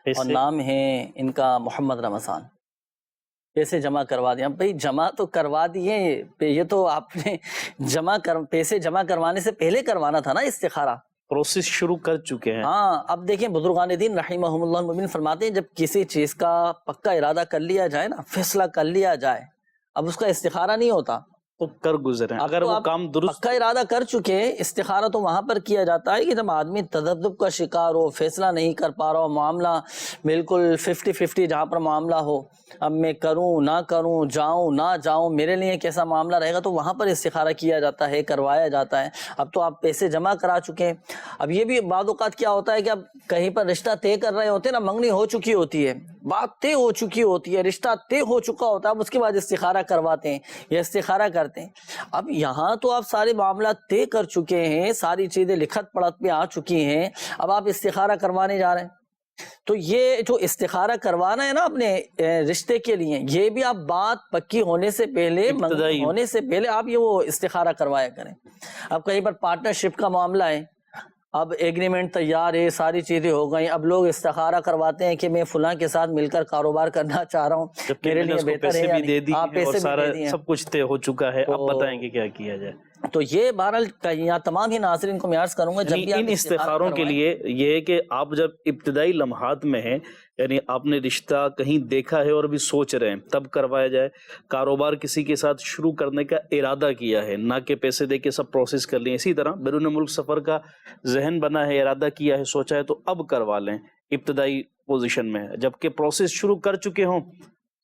اور نام ہے ان کا محمد رمضان۔ پیسے جمع کروا دیا بھائی، جمع تو کروا دیے، یہ تو آپ نے پیسے جمع کروانے سے پہلے کروانا تھا نا استخارہ، پروسیس شروع کر چکے ہیں۔ ہاں، اب دیکھیں بزرگان دین رحمہم اللہ المؤمنین فرماتے ہیں جب کسی چیز کا پکا ارادہ کر لیا جائے نا، فیصلہ کر لیا جائے، اب اس کا استخارہ نہیں ہوتا تو کر گزرے، اگر وہ کام درست پکا ارادہ کر چکے، استخارہ تو وہاں پر کیا جاتا ہے کہ جب آدمی تذبذب کا شکار ہو، فیصلہ نہیں کر پا رہا ہو، معاملہ بالکل 50-50 جہاں پر معاملہ ہو، اب میں کروں نہ کروں، جاؤں نہ جاؤں، میرے لیے کیسا معاملہ رہے گا، تو وہاں پر استخارہ کیا جاتا ہے، کروایا جاتا ہے۔ اب تو آپ پیسے جمع کرا چکے ہیں، اب یہ بھی بعض اوقات کیا ہوتا ہے کہ اب کہیں پر رشتہ طے کر رہے ہوتے ہیں نا، منگنی ہو چکی ہوتی ہے، بات طے ہو چکی ہوتی ہے، رشتہ طے ہو چکا ہوتا ہے، اب اس کے بعد استخارہ کرواتے ہیں یا استخارہ کرتے ہیں۔ اب یہاں تو آپ سارے معاملات طے کر چکے ہیں، ساری چیزیں لکھت پڑھت پہ آ چکی ہیں، اب آپ استخارہ کروانے جا رہے ہیں، تو یہ جو استخارہ کروانا ہے نا اپنے رشتے کے لیے، یہ بھی آپ بات پکی ہونے سے پہلے، ہونے سے پہلے آپ یہ وہ استخارہ کروایا کریں۔ اب کہیں پر پارٹنرشپ کا معاملہ ہے، اب ایگریمنٹ تیار ہے، ساری چیزیں ہو گئیں، اب لوگ استخارہ کرواتے ہیں کہ میں فلاں کے ساتھ مل کر کاروبار کرنا چاہ رہا ہوں، میرے لیے بہتر ہے، پیسے بھی دے دیے، سب کچھ طے ہو چکا ہے، اب بتائیں کہ کیا کیا جائے۔ تو یہ بہرحال یہاں تمام ہی ناظرین کو میں عرض کروں گا، جب بھی ان استخاروں کے لیے یہ ہے کہ آپ جب ابتدائی لمحات میں ہیں، یعنی آپ نے رشتہ کہیں دیکھا ہے اور ابھی سوچ رہے ہیں، تب کروایا جائے۔ کاروبار کسی کے ساتھ شروع کرنے کا ارادہ کیا ہے، نہ کہ پیسے دے کے سب پروسیس کر لیں۔ اسی طرح بیرون ملک سفر کا ذہن بنا ہے، ارادہ کیا ہے، سوچا ہے، تو اب کروا لیں ابتدائی پوزیشن میں، جبکہ پروسیس شروع کر چکے ہوں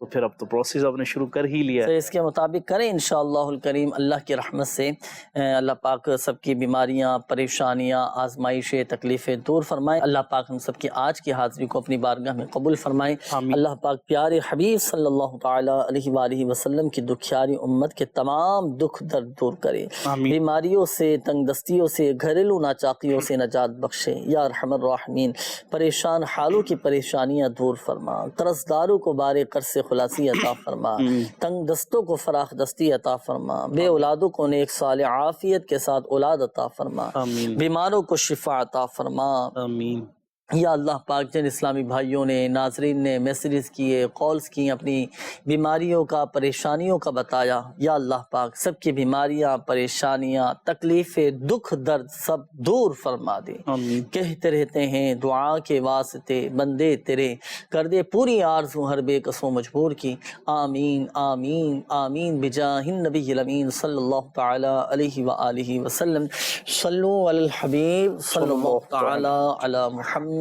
تو پھر اب تو پروسیس آپ نے شروع کر ہی لیا تو ہے. اس کے مطابق کریں انشاءاللہ الکریم. اللہ کی رحمت سے اللہ پاک سب کی بیماریاں، پریشانیاں، آزمائشیں، تکلیفیں دور فرمائیں. اللہ پاک ہم سب کی آج کی حاضری کو اپنی بارگاہ میں قبول فرمائیں. اللہ پاک پیارے حبیب صلی اللہ تعالیٰ علیہ وآلہ وسلم کی دکھیاری امت کے تمام دکھ درد دور کرے. بیماریوں سے، تنگ دستیوں سے، گھریلو ناچاقیوں سے نجات بخشے یا ارحم الراحمین. پریشان حالوں کی پریشانیاں دور فرما. قرض داروں کو بارے قرض سے خلاصی عطا فرما. تنگ دستوں کو فراخ دستی عطا فرما. بے اولادوں کو نیک صالح عافیت کے ساتھ اولاد عطا فرما. بیماروں کو شفا عطا فرما. آمین. یا اللہ پاک جن اسلامی بھائیوں نے، ناظرین نے میسیجز کیے، کالز کی، اپنی بیماریوں کا، پریشانیوں کا بتایا، یا اللہ پاک سب کی بیماریاں، پریشانیاں، تکلیفیں، دکھ درد سب دور فرما دے. کہتے رہتے ہیں دعا کے واسطے بندے تیرے، کر دے پوری آرزو ہر بے کس و مجبور کی. آمین آمین آمین بجاہ النبی الامین صلی اللہ تعالی علیہ وآلہ وسلم. صلو علی الحبیب صلی اللہ تعالی علی محمد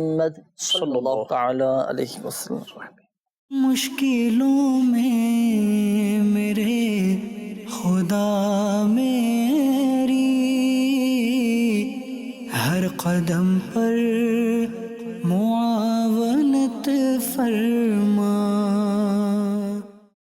صلی اللہ تعالی علیہ وسلم. مشکلوں میں میرے خدا میری ہر قدم پر